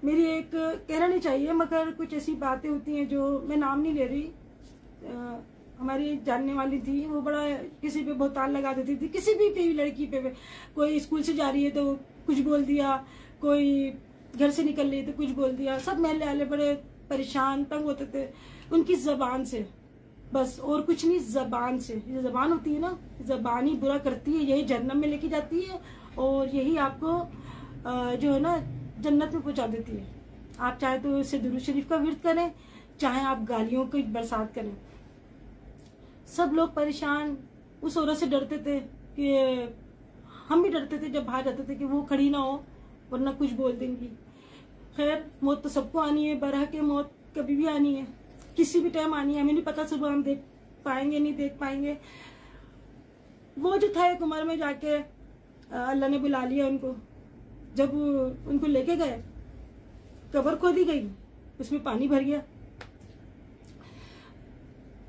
A: मेरी एक, कहना नहीं चाहिए मगर कुछ ऐसी बातें होती हैं जो, मैं नाम नहीं ले रही, हमारी जानने वाली थी, वो बड़ा किसी पे बहुतान लगा देती थी, किसी भी लड़की पे। कोई स्कूल से जा रही है तो कुछ बोल दिया, कोई घर से निकल रही है तो कुछ बोल दिया। सब महल्ले वाले बड़े परेशान तंग होते थे उनकी जबान से, बस और कुछ नहीं, जबान से। ये जबान होती है ना, जबान ही बुरा करती है, यही जहन्नम में लेके जाती है, और यही आपको जो है ना जन्नत में पहुंचा देती है। आप चाहे तो इससे दुरूद शरीफ का विर्द करें, चाहे आप गालियों की बरसात करें। सब लोग परेशान उस औरत से डरते थे, कि हम भी डरते थे जब बाहर जाते थे कि वो खड़ी ना हो वरना कुछ बोल देंगी। खैर, मौत तो सबको आनी है, बरह के मौत कभी भी आनी है, किसी भी टाइम आनी है, हमें नहीं पता सुबह हम देख पाएंगे नहीं देख पाएंगे। वो जो था एक उम्र में जाके अल्लाह ने बुला लिया उनको। जब उनको लेके गए, कब्र खोदी गई, उसमें पानी भर गया।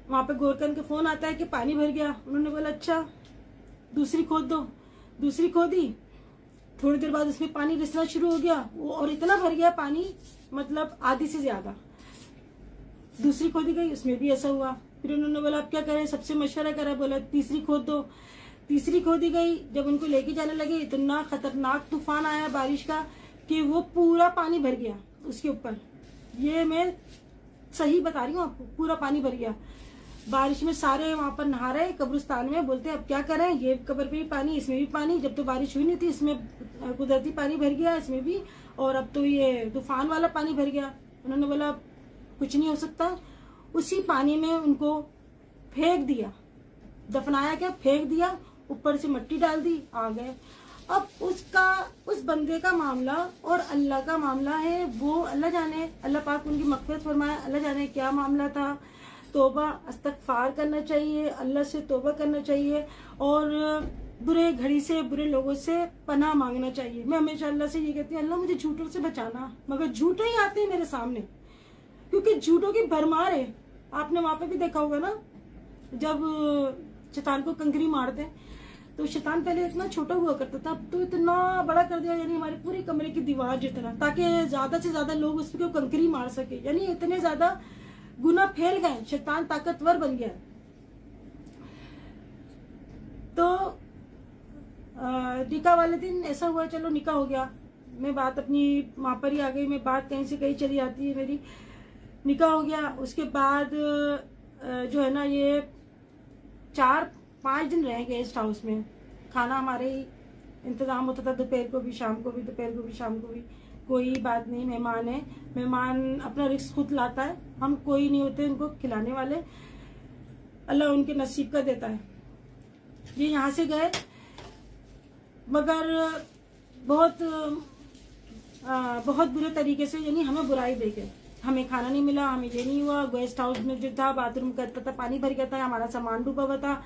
A: वहां पे गोरकन का फोन आता है कि पानी भर गया। उन्होंने बोला अच्छा दूसरी खोद दो। दूसरी खोदी, थोड़ी देर बाद उसमें पानी रिसना शुरू हो गया, वो और इतना भर गया पानी, मतलब आधी से ज्यादा। दूसरी खोदी गई, उसमें भी ऐसा हुआ। फिर उन्होंने बोला अब क्या करें, सबसे मशवरा करा, बोला तीसरी खोद दो। तीसरी खोदी गई, जब उनको लेके जाने लगे इतना खतरनाक तूफान आया बारिश का कि वो पूरा पानी भर गया उसके ऊपर। ये मैं सही बता रही हूँ आपको, पूरा पानी भर गया। बारिश में सारे वहां पर नहा रहे कब्रिस्तान में, बोलते अब क्या करें, ये कब्र पे भी पानी, इसमें भी पानी। जब तो बारिश हुई नहीं थी, इसमें कुदरती पानी भर गया, इसमें भी, और अब तो ये तूफान वाला पानी भर गया। उन्होंने बोला कुछ नहीं हो सकता। उसी पानी में उनको फेंक दिया, दफनाया क्या, फेंक दिया, ऊपर से मिट्टी डाल दी, आ गए। अब उस बंदे का मामला और अल्लाह का मामला है, वो अल्लाह जाने, अल्लाह पाक उनकी मग़फ़िरत फरमाए, अल्लाह जाने क्या मामला था। तौबा इस्तग़फ़ार करना चाहिए, अल्लाह से तौबा करना चाहिए, और बुरे घड़ी से, बुरे लोगों से पनाह मांगना चाहिए। मैं हमेशा अल्लाह से ये कहती हूँ, अल्लाह मुझे झूठों से बचाना, मगर झूठे ही आते हैं मेरे सामने, क्योंकि झूठों की भरमार है। आपने वहां पे भी देखा होगा ना, जब शैतान को कंकरी मारते हैं तो शैतान पहले इतना छोटा हुआ करता था, अब तो इतना बड़ा कर दिया, यानी हमारे पूरे कमरे की दीवार जितना, ताकि ज्यादा से ज्यादा लोग उस पर कंकरी मार सके। यानी इतने ज्यादा गुना फैल गए, शैतान ताकतवर बन गया। तो निकाह वाले दिन ऐसा हुआ, चलो निकाह हो गया, मैं बात अपनी माँ पर ही आ गई, मैं बात कहीं से कहीं चली जाती है मेरी। निकाह हो गया, उसके बाद जो है ना ये 4-5 दिन रह गए गेस्ट हाउस में। खाना हमारे ही इंतज़ाम होता था, दोपहर को भी शाम को भी, दोपहर को भी शाम को भी। कोई बात नहीं, मेहमान है, मेहमान अपना रिस्क खुद लाता है, हम कोई नहीं होते उनको खिलाने वाले, अल्लाह उनके नसीब का देता है। ये यहाँ से गए मगर बहुत बुरे तरीके से, यानी हमें बुराई दे गए, हमें खाना नहीं मिला, हमें ये नहीं हुआ, गेस्ट हाउस में जो था बाथरूम का पता पानी भर गया था, हमारा सामान डूबा हुआ था,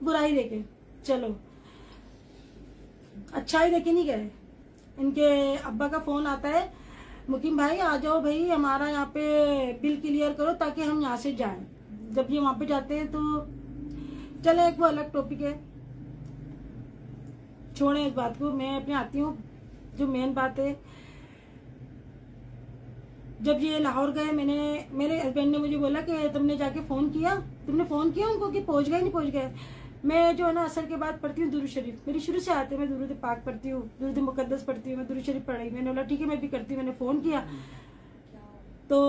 A: बुराई दे गए। चलो अच्छाई देके नहीं गए। इनके अब्बा का फोन आता है, मुकीम भाई आ जाओ भाई, हमारा यहाँ पे बिल क्लियर करो ताकि हम यहाँ से जाएं। जब ये वहां पे जाते हैं तो चले, एक वो अलग टॉपिक है, छोड़े इस बात को, मैं अपने आती हूँ। जो मेन बात है, जब ये लाहौर गए, मेरे हस्बैंड ने मुझे बोला कि तुमने जाके फोन किया उनको कि पहुंच गए नहीं पहुंच गए। मैं जो है ना असर के बाद पढ़ती हूँ दुरूद शरीफ, मेरी शुरू से आते हैं, मैं दुरूद पाक पढ़ती हूँ, दुरूद मुकद्दस पढ़ती हूँ, मैं दुरूद शरीफ पढ़ी। मैंने बोला ठीक है मैं भी करती हूँ। मैंने फोन किया तो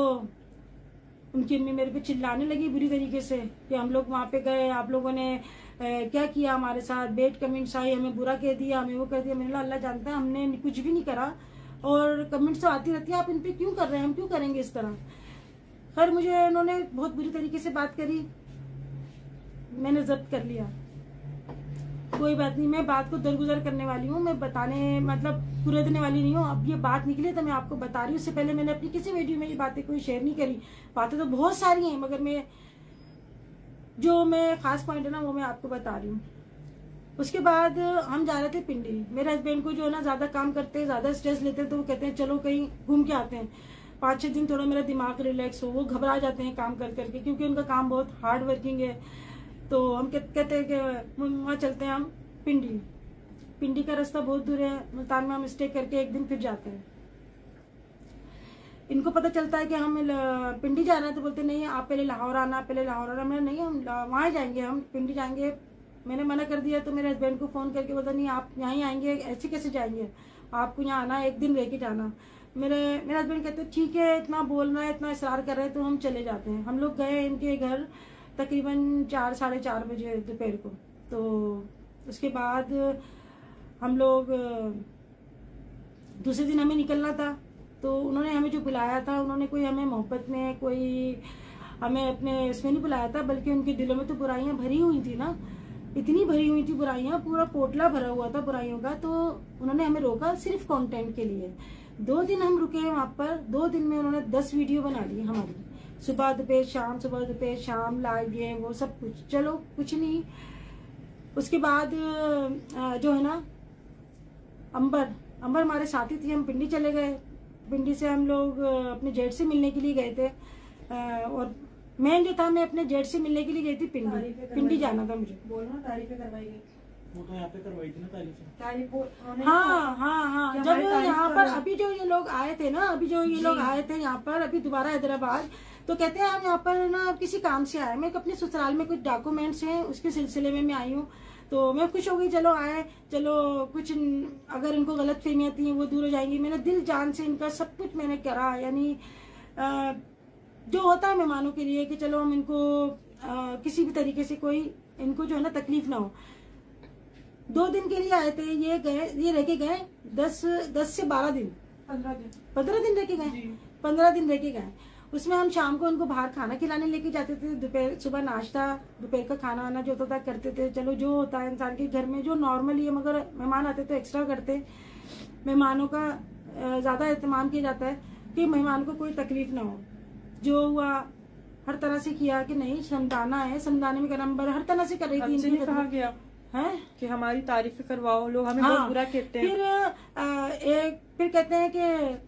A: उनकी अम्मी मेरे पे चिल्लाने लगी बुरी तरीके से कि हम लोग वहां पे गए, आप लोगों ने क्या किया हमारे साथ, बेड कमेंट्स आई, हमें बुरा कह दिया, हमें वो कह दिया। मैंने अल्लाह जानता है हमने कुछ भी नहीं करा, और कमेंट्स तो आती रहती है, आप इन पे क्यों कर रहे हैं, हम क्यों करेंगे इस तरह। खैर मुझे उन्होंने बहुत बुरी तरीके से बात करी, मैंने जब्त कर लिया। कोई बात नहीं, मैं बात को दरगुजर करने वाली हूँ, मैं बताने मतलब कुरेदने वाली नहीं हूँ। अब ये बात निकली तो मैं आपको बता रही हूँ। उससे पहले मैंने अपनी किसी वीडियो में ये बातें कोई शेयर नहीं करी। बातें तो बहुत सारी हैं मगर मैं खास पॉइंट है ना वो मैं आपको बता रही हूँ। उसके बाद हम जा रहे थे पिंडी। मेरे हस्बैंड को जो है ना ज्यादा काम करते हैं, ज्यादा स्ट्रेस लेते हैं, तो वो कहते हैं चलो कहीं घूम के आते हैं, 5-6 दिन थोड़ा मेरा दिमाग रिलैक्स हो। वो घबरा जाते हैं काम कर करके, क्योंकि उनका काम बहुत हार्ड वर्किंग है। तो हम कहते हैं कि वहाँ चलते हैं हम पिंडी का रास्ता बहुत दूर है, मुल्तान में हम स्टे करके एक दिन फिर जाते हैं। इनको पता चलता है कि हम पिंडी जा रहे हैं तो बोलते नहीं आप पहले लाहौर आना, पहले लाहौर आना। मैं नहीं, हम वहाँ जाएंगे, हम पिंडी जाएंगे। मैंने मना कर दिया तो मेरे हस्बैंड को फोन करके बोलता नहीं आप यहाँ आएंगे, ऐसे कैसे जाएंगे, आपको यहाँ आना, एक दिन रह के जाना। मेरे हस्बैंड कहते ठीक है, इतना बोल रहा है, इतना इसरार कर रहे हैं तो हम चले जाते हैं। हम लोग गए इनके घर तकरीबन 4-4:30 बजे दोपहर को। तो उसके बाद हम लोग दूसरे दिन हमें निकलना था, तो उन्होंने हमें जो बुलाया था, उन्होंने कोई हमें मोहब्बत में, कोई हमें अपने इसमें नहीं बुलाया था, बल्कि उनके दिलों में तो बुराइयां भरी हुई थी ना, इतनी भरी हुई थी बुराइयां, पूरा पोटला भरा हुआ था बुराइयों का। तो उन्होंने हमें रोका सिर्फ कंटेंट के लिए। 2 दिन हम रुके वहां पर। 2 दिन में उन्होंने 10 वीडियो बना ली हमारी, सुबह दोपहर शाम, सुबह दोपहर शाम, लाइव ये वो सब कुछ। चलो कुछ नहीं। उसके बाद जो है ना अंबर हमारे साथी थी, हम पिंडी चले गए। पिंडी से हम लोग अपने जेठ से मिलने के लिए गए थे, और मेन जो था मैं अपने जेठ से मिलने के लिए गई थी पिंडी जाना था मुझे।
B: बोलो तारीफें करवाई गई, वो तो यहाँ पे करवाई थी ना तारीफें।
A: हाँ, जब यहाँ पर अभी जो ये लोग आए थे ना, यहाँ पर अभी दोबारा हैदराबाद, तो कहते हैं हम यहाँ पर ना किसी काम से आए। मैं अपने ससुराल में कुछ डॉक्यूमेंट्स हैं, उसके सिलसिले में मैं आई हूँ। तो मैं खुश हो गई, चलो आए, चलो कुछ अगर इनको गलत फहमियां थी वो दूर हो जाएंगी। मैंने दिल जान से इनका सब कुछ मैंने करा, यानी जो होता है मेहमानों के लिए कि चलो हम इनको किसी भी तरीके से कोई इनको जो है ना तकलीफ ना हो। 2 दिन के लिए आए थे, ये रह के गए 10 से 12 दिन, 15 दिन रह के गए, 15 दिन रह के गए। उसमें हम शाम को उनको बाहर खाना खिलाने लेके जाते थे, दोपहर सुबह नाश्ता, दोपहर का खाना आना जो होता था करते थे। चलो जो होता है इंसान के घर में जो नॉर्मली है, मगर मेहमान आते तो एक्स्ट्रा करते। मेहमानों का ज्यादा एहतमाम किया जाता है कि मेहमान को कोई तकलीफ ना हो। जो हुआ हर तरह से किया कि नहीं समझाना है, समझाने में नंबर हर तरह से कर रही थी।
B: इनसे कहा गया है कि हमारी तारीफें करवाओ, लोग हमें बहुत बुरा कहते हैं।
A: फिर कहते हैं कि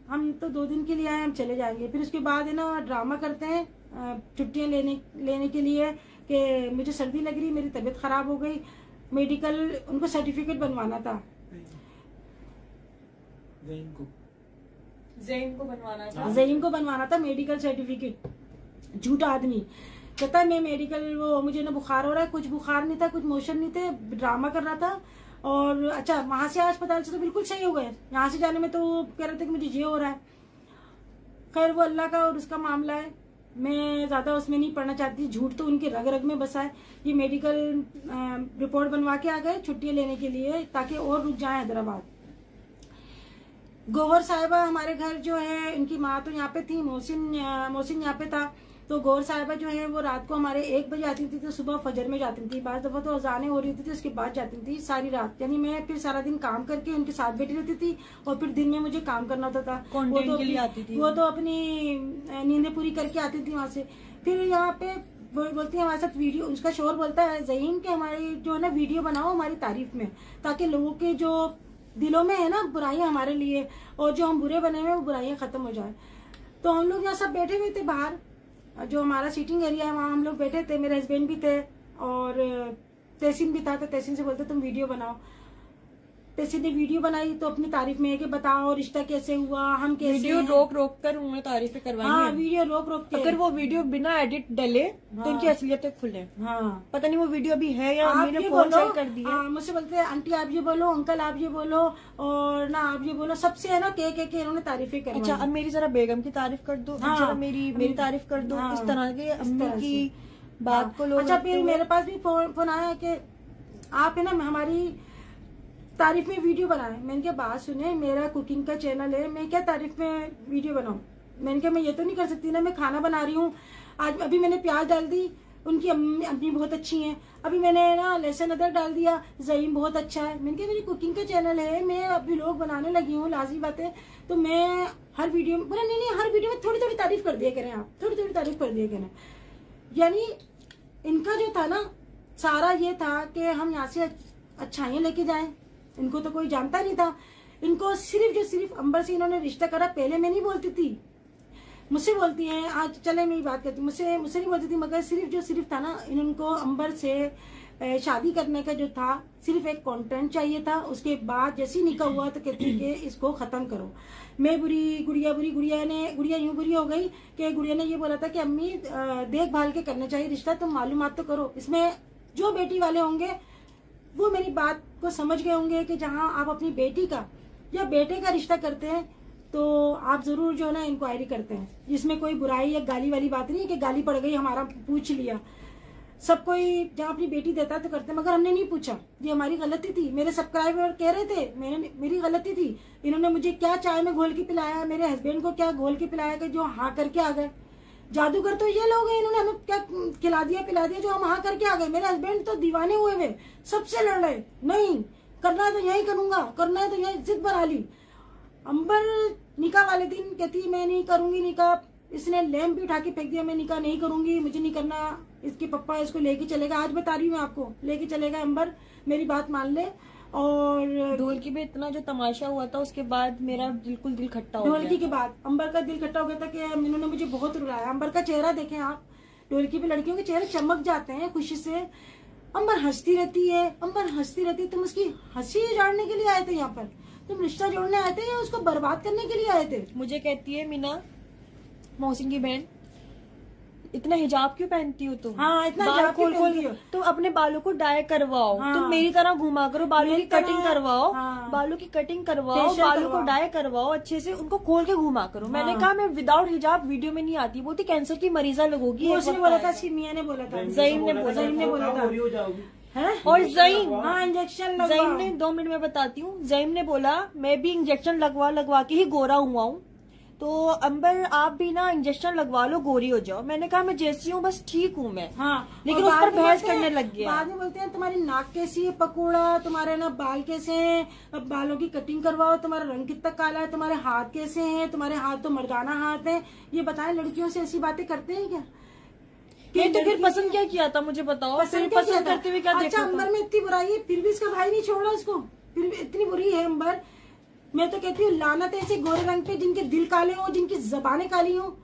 A: हम तो 2 दिन के लिए आए, हम चले जाएंगे। फिर उसके बाद है ना ड्रामा करते हैं छुट्टियां लेने के लिए कि मुझे सर्दी लग रही, मेरी तबीयत खराब हो गई, मेडिकल उनको सर्टिफिकेट बनवाना था,
B: ज़ैन को बनवाना था मेडिकल सर्टिफिकेट।
A: झूठा आदमी कहता है मैं मेडिकल, वो मुझे ना बुखार हो रहा है, कुछ बुखार नहीं था, कुछ मोशन नहीं थे, ड्रामा कर रहा था। और अच्छा वहां से अस्पताल से तो बिल्कुल सही हो गए, यहाँ से जाने में तो कह रहे थे कि मुझे ये हो रहा है। खैर वो अल्लाह का और उसका मामला है। मैं ज्यादा उसमें नहीं पढ़ना चाहती, झूठ तो उनके रग रग में बसा है। ये मेडिकल रिपोर्ट बनवा के आ गए छुट्टियां लेने के लिए ताकि और रुक जाए हैदराबाद। गौहर साहिबा हमारे घर जो है, इनकी माँ तो यहाँ पे थी, मोहसिन यहाँ पे था। तो गौहर साहिबा जो है वो रात को हमारे 1 बजे आती थी, तो सुबह फजर में जाती थी। बाद दफा तो अजानें हो रही होती थी, उसके बाद जाती थी सारी रात। यानी मैं फिर सारा दिन काम करके उनके साथ बैठी रहती थी और फिर दिन में मुझे काम करना होता था। वो तो अपनी नींदें पूरी करके आती थी वहां से। फिर यहाँ पे बोलती है हमारे साथ वीडियो, उसका शोर बोलता है ज़हीन के हमारी जो है ना वीडियो बनाओ हमारी तारीफ में, ताकि लोगों के जो दिलों में है ना बुराइयां हमारे लिए, और जो हम बुरे बने हुए वो बुराइयां खत्म हो जाए। तो हम लोग यहाँ सब बैठे हुए थे बाहर, जो हमारा सीटिंग एरिया है वहाँ हम लोग बैठे थे। मेरे हस्बैंड भी थे और तहसीन भी था। तो तहसीन से बोलते तुम वीडियो बनाओ। तहसीन ने वीडियो बनाई तो अपनी तारीफ में है कि बताओ रिश्ता कैसे हुआ, हम कैसे।
B: वीडियो रोक रोक कर उन्हें तारीफें करवाई।
A: हाँ, वीडियो रोक रोक के।
B: अगर वो वीडियो बिना एडिट डले तो उनकी असलियत खुले। हाँ, पता नहीं वो वीडियो अभी है या मैंने फोन साइड कर दी है।
A: मुझसे बोलते हैं आंटी आप ये बोलो, अंकल आप ये बोलो, और ना आप ये बोलो, सबसे है ना के इन्होंने तारीफें करवाई।
B: अच्छा, अब मेरी जरा बेगम की तारीफ कर दो। हाँ, जरा मेरी तारीफ कर दो। इस तरह के अम्मी की बात को लोग।
A: अच्छा, फिर मेरे पास भी फोन आया कि आप है ना हमारी तारीफ में वीडियो बनाए। मैंने क्या बात सुने, मेरा कुकिंग का चैनल है, मैं क्या तारीफ में वीडियो बनाऊं। मैंने क्या मैं ये तो नहीं कर सकती ना, मैं खाना बना रही हूँ। आज अभी मैंने प्याज डाल दी, उनकी अम्मी बहुत अच्छी हैं। अभी मैंने ना लहसुन अदरक डाल दिया, ज़हीन बहुत अच्छा है। मैंने कहा मेरी कुकिंग का चैनल है, मैं अभी लोग बनाने लगी हूँ, लाजी बात है। तो मैं हर वीडियो में बोला नहीं हर वीडियो में थोड़ी थोड़ी तारीफ कर दिया करें, आप थोड़ी थोड़ी तारीफ कर दिया करें। यानी इनका जो था ना सारा ये था कि हम यहाँ से अच्छाइयाँ लेके जाएं। इनको तो कोई जानता नहीं था। इनको सिर्फ अंबर से इन्होंने रिश्ता करा। पहले मैं नहीं बोलती थी, मुझसे बोलती हैं आज, चले मेरी बात करती, मुझसे नहीं बोलती थी, मगर सिर्फ था ना, इनको अंबर से शादी करने का जो था सिर्फ एक कंटेंट चाहिए था। उसके बाद जैसे ही निकाह हुआ तो कहती कि इसको खत्म करो। मैं बुरी, गुड़िया बुरी, गुड़िया यूं बुरी हो गई कि गुड़िया ने ये बोला था कि अम्मी देखभाल के करना चाहिए रिश्ता, तुम मालूमात तो करो। इसमें जो बेटी वाले होंगे वो मेरी बात को समझ गए होंगे कि जहां आप अपनी बेटी का या बेटे का रिश्ता करते हैं तो आप जरूर जो है ना इंक्वायरी करते हैं, जिसमें कोई बुराई या गाली वाली बात नहीं है कि गाली पड़ गई हमारा पूछ लिया। सब कोई जहाँ अपनी बेटी देता तो करते, मगर हमने नहीं पूछा, ये हमारी गलती थी। मेरे सब्सक्राइबर कह रहे थे मेरी गलती थी, इन्होंने मुझे क्या चाय में घोल के पिलाया, मेरे हस्बैंड को क्या घोल के पिलाया कि जो हाँ करके आ गए। जादूगर तो ये लोग हैं, इन्होंने हमें क्या खिला दिया पिला दिया जो हम हाँ करके आ गए। मेरे हस्बैंड तो दीवाने हुए हुए, सबसे लड़ रहे, नहीं करना है तो यही करूंगा, करना है तो यही, जिद बना ली। अंबर निकाह वाले दिन कहती मैं नहीं करूंगी निकाह, इसने लैंप भी उठा के फेंक दिया, मैं निकाह नहीं करूंगी, मुझे नहीं करना, इसके पप्पा इसको लेके चलेगा। आज बता रही हूँ आपको, लेके चलेगा अंबर, मेरी बात मान ले। और
B: ढोलकी में इतना जो तमाशा हुआ था उसके बाद मेरा बिल्कुल दिल खट्टा हो गया।
A: ढोलकी के बाद अंबर का दिल खट्टा हो गया था कि इन्होंने मुझे बहुत रुलाया। अंबर का चेहरा देखें आप, ढोलकी पे लड़कियों के चेहरे चमक जाते हैं खुशी से। अंबर हंसती रहती है, अंबर हंसती रहती है। तुम उसकी हंसी जोड़ने के लिए आए थे यहाँ पर, तुम रिश्ता जोड़ने आए थे या उसको बर्बाद करने के लिए आए थे?
B: मुझे कहती है मीना, मोहसिन की बहन, इतना हिजाब क्यों पहनती हो तुम?
A: हाँ, इतना हिजाब
B: खोल तुम अपने बालों को डाई करवाओ। हाँ, तुम मेरी तरह घुमा करो, बालों की कटिंग करवाओ। हाँ, बालों की कटिंग करवाओ, बालों को डाई करवाओ, अच्छे से उनको खोल के घुमा करो। हाँ, मैंने कहा मैं विदाउट हिजाब वीडियो में नहीं आती। बोलती कैंसर की मरीजा लोगोगी।
A: उसने बोला था, मियां ने बोला था,
B: ज़हीन ने बोला था। और ज़हीन ने 2 मिनट में बताती हूँ। ज़हीन ने बोला मैं भी इंजेक्शन लगवा के ही गोरा हुआ हूँ, तो अंबर आप भी ना इंजेक्शन लगवा लो, गोरी हो जाओ। मैंने कहा मैं जैसी हूँ बस ठीक हूँ मैं। हाँ, लेकिन उस पर बहस करने लग गया।
A: बाद में बोलते हैं तुम्हारी नाक कैसी है पकोड़ा, तुम्हारे ना बाल कैसे हैं, अब बालों की कटिंग करवाओ, तुम्हारा रंग कितना काला है, तुम्हारे हाथ कैसे हैं, तुम्हारे हाथ तो मर्दाना हाथ है। ये बताएं लड़कियों से ऐसी बातें करते हैं क्या?
B: तो फिर पसंद क्या किया था मुझे बताओ। पसंद करते हुए क्या देखा?
A: अच्छा, अंबर में इतनी बुराई है फिर भी इसका भाई नहीं छोड़ा उसको, फिर भी इतनी बुरी है अंबर। मैं तो कहती हूँ लानत ऐसे गोरे रंग पे जिनके दिल काले हो, जिनकी जबानें काली हो।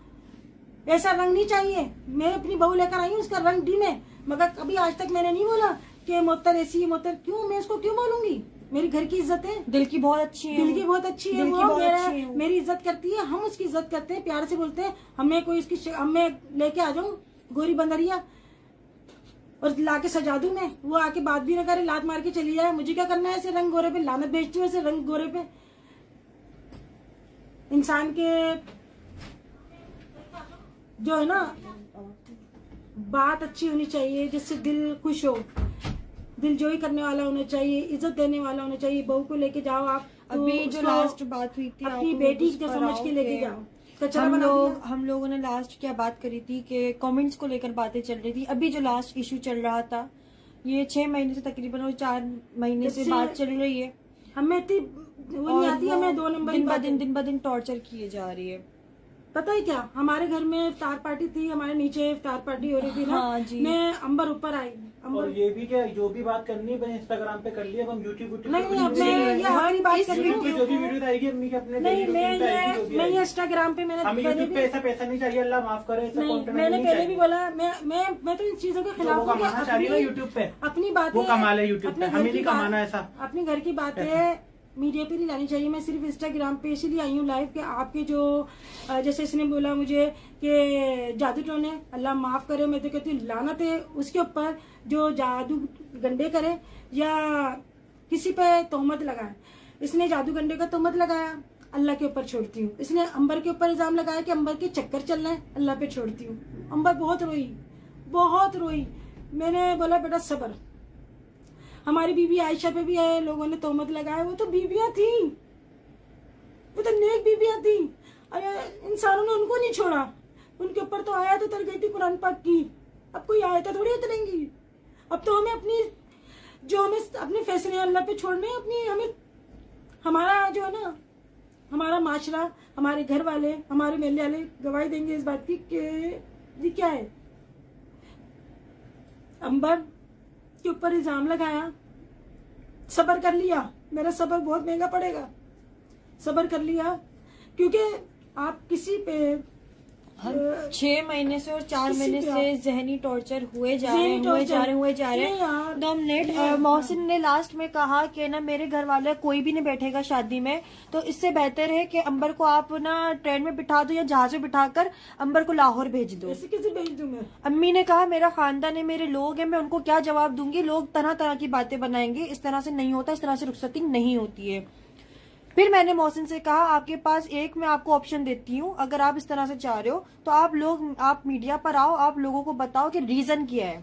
A: ऐसा रंग नहीं चाहिए। मैं अपनी बहू लेकर आई हूँ, उसका रंग डिम है, मगर कभी आज तक मैंने नहीं बोला कि मोहतर ऐसी है मोहतर। क्यों मैं उसको क्यों बोलूंगी? मेरी घर की इज्जत है,
B: दिल की बहुत अच्छी है,
A: दिल की बहुत अच्छी है वो, मेरी इज्जत करती है, हम उसकी इज्जत करते हैं, प्यार से बोलते हैं। हमें कोई इसकी हमें लेके आ जाऊं गोरी बंदरिया और लाके सजा दूं मैं, वो आके बात भी ना करे, लात मार के चली जाए। मुझे क्या करना है ऐसे रंग गोरे पे? लानत भेजती हूँ ऐसे रंग गोरे पे। इंसान के जो है ना बात अच्छी होनी चाहिए, जिससे दिल खुश हो, दिल जोई करने वाला होना चाहिए, इज्जत देने वाला होना चाहिए। बहू को लेके जाओ आप, तो
B: अभी जो लास्ट बात हुई थी
A: अपनी बेटी जो समझ के लेके जाओ।
B: हम लोगों ने लास्ट क्या बात करी थी कि कमेंट्स को लेकर बातें चल रही थी। अभी जो लास्ट इशू चल रहा था, ये 6 महीने से तकरीबन, और 4 महीने से बात चल रही है।
A: हमें वो नहीं आती, हमें 2 नंबर
B: दिन ब दिन टॉर्चर किए जा रही है।
A: पता है क्या, हमारे घर में इफ्तार पार्टी थी, हमारे नीचे इफ्तार पार्टी हो रही थी ना।
B: हाँ जी।
A: मैं अंबर ऊपर आई,
C: और ये भी क्या, जो भी बात करनी है इंस्टाग्राम पे कर लिया, अब हम यूट्यूब
A: नहीं, हमारी बात कर रही हूँ।
C: जो भी वीडियो आएगी अम्मी के अपने
A: नहीं, मैं इंस्टाग्राम पे मैंने
C: यूट्यूब पे ऐसा पैसा नहीं चाहिए, अल्लाह माफ करे।
A: मैंने पहले भी बोला, मैं तो इन चीजों के खिलाफ हूँ।
C: कमाना चाहिए ना यूट्यूब पे,
A: अपनी बातें
C: वो कमा ले यूट्यूब पे, हमें नहीं कमाना ऐसा।
A: अपने घर की बातें मीडिया पे नहीं लानी चाहिए। मैं सिर्फ इंस्टाग्राम पे इसीलिए आई हूँ लाइव के आपके जो जैसे इसने बोला मुझे कि जादू टोने, अल्लाह माफ करे, मैं तो कहती हूँ लानत है उसके ऊपर जो जादू गंडे करे या किसी पे तोहमत लगाए। इसने जादू गंडे का तोहमत लगाया, अल्लाह के ऊपर छोड़ती हूँ। इसने अंबर के ऊपर इल्जाम लगाया कि अंबर के चक्कर चल रहे हैं, अल्लाह पे छोड़ती हूँ। अंबर बहुत रोई। मैंने बोला बेटा सब्र। हमारी बीबी आयशा पे भी है लोगों ने तोहमत लगाया, वो तो बीबियां थी, वो तो नेक बीबियां थी। अरे इंसानों ने उनको नहीं छोड़ा, उनके ऊपर तो आयत उतर गई थी कुरान पाक की। अब कोई आयत थोड़ी उतरेंगी। अब तो हमें अपने फैसले अल्लाह पे छोड़ने, हमें हमारा जो है ना, हमारा माशरा, हमारे घर वाले, हमारे मेले वाले गवाही देंगे इस बात की कि ये क्या है। अंबर के ऊपर इल्जाम लगाया, सब्र कर लिया। मेरा सब्र बहुत महंगा पड़ेगा, सब्र कर लिया, क्योंकि आप किसी पे
B: 6 महीने से और 4 महीने से जहनी टॉर्चर हुए जा रहे हैं। 2 मिनट। मोहसिन ने लास्ट में कहा कि ना मेरे घर वाले कोई भी नहीं बैठेगा शादी में, तो इससे बेहतर है कि अंबर को आप ना ट्रेन में बिठा दो या जहाज में बिठाकर अंबर को लाहौर भेज दो।
A: ऐसे कैसे भेज दूं मैं?
B: अम्मी ने कहा मेरा खानदान है, मेरे लोग हैं, मैं उनको क्या जवाब दूंगी, लोग तरह तरह की बातें बनाएंगे, इस तरह से नहीं होता, इस तरह से रुखसती नहीं होती है। फिर मैंने मोहसिन से कहा आपके पास एक मैं आपको ऑप्शन देती हूँ, अगर आप इस तरह से चाह रहे हो तो आप मीडिया पर आओ, आप लोगों को बताओ कि रीजन क्या है,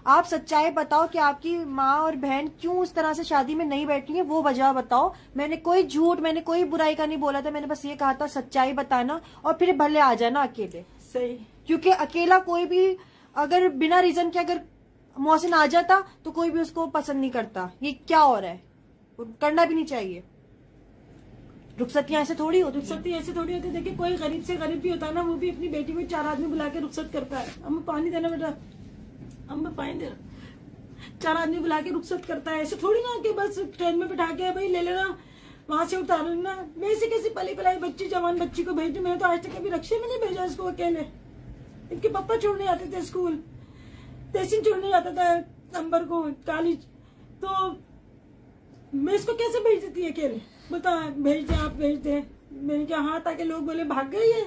B: आप सच्चाई बताओ कि आपकी माँ और बहन क्यों उस तरह से शादी में नहीं बैठी है, वो वजह बताओ। मैंने कोई झूठ, मैंने कोई बुराई का नहीं बोला था, मैंने बस ये कहा था सच्चाई बताना, और फिर भले आ जाना अकेले।
A: सही,
B: क्योंकि अकेला कोई भी अगर बिना रीजन के अगर मोहसिन आ जाता तो कोई भी उसको पसंद नहीं करता। ये क्या हो रहा है, करना भी नहीं चाहिए। रुखसतियां ऐसे थोड़ी होती, देखिए कोई गरीब से गरीब भी होता है ना, वो भी अपनी बेटी को 4 आदमी बुला के रुखसत करता है। हम पानी देना बेटा, हम पानी देना, 4 आदमी बुला के रुखसत करता है। ऐसे थोड़ी ना कि बस ट्रेन में बिठा के भाई ले लेना, वहां से उतार लेना। मैं ऐसे कैसे पली पलाई बच्ची, जवान बच्ची को भेजू? मैंने तो आज तक कभी रक्षे में नहीं भेजा इसको अकेले। इनके पापा छोड़ने जाते थे स्कूल, तहसीन छोड़ने जाता था अंबर को कॉलेज, तो मैं इसको कैसे भेज देती है अकेले? बता, भेज दे, आप भेज दे। मैंने क्या हाँ, ताकि लोग बोले भाग गई है।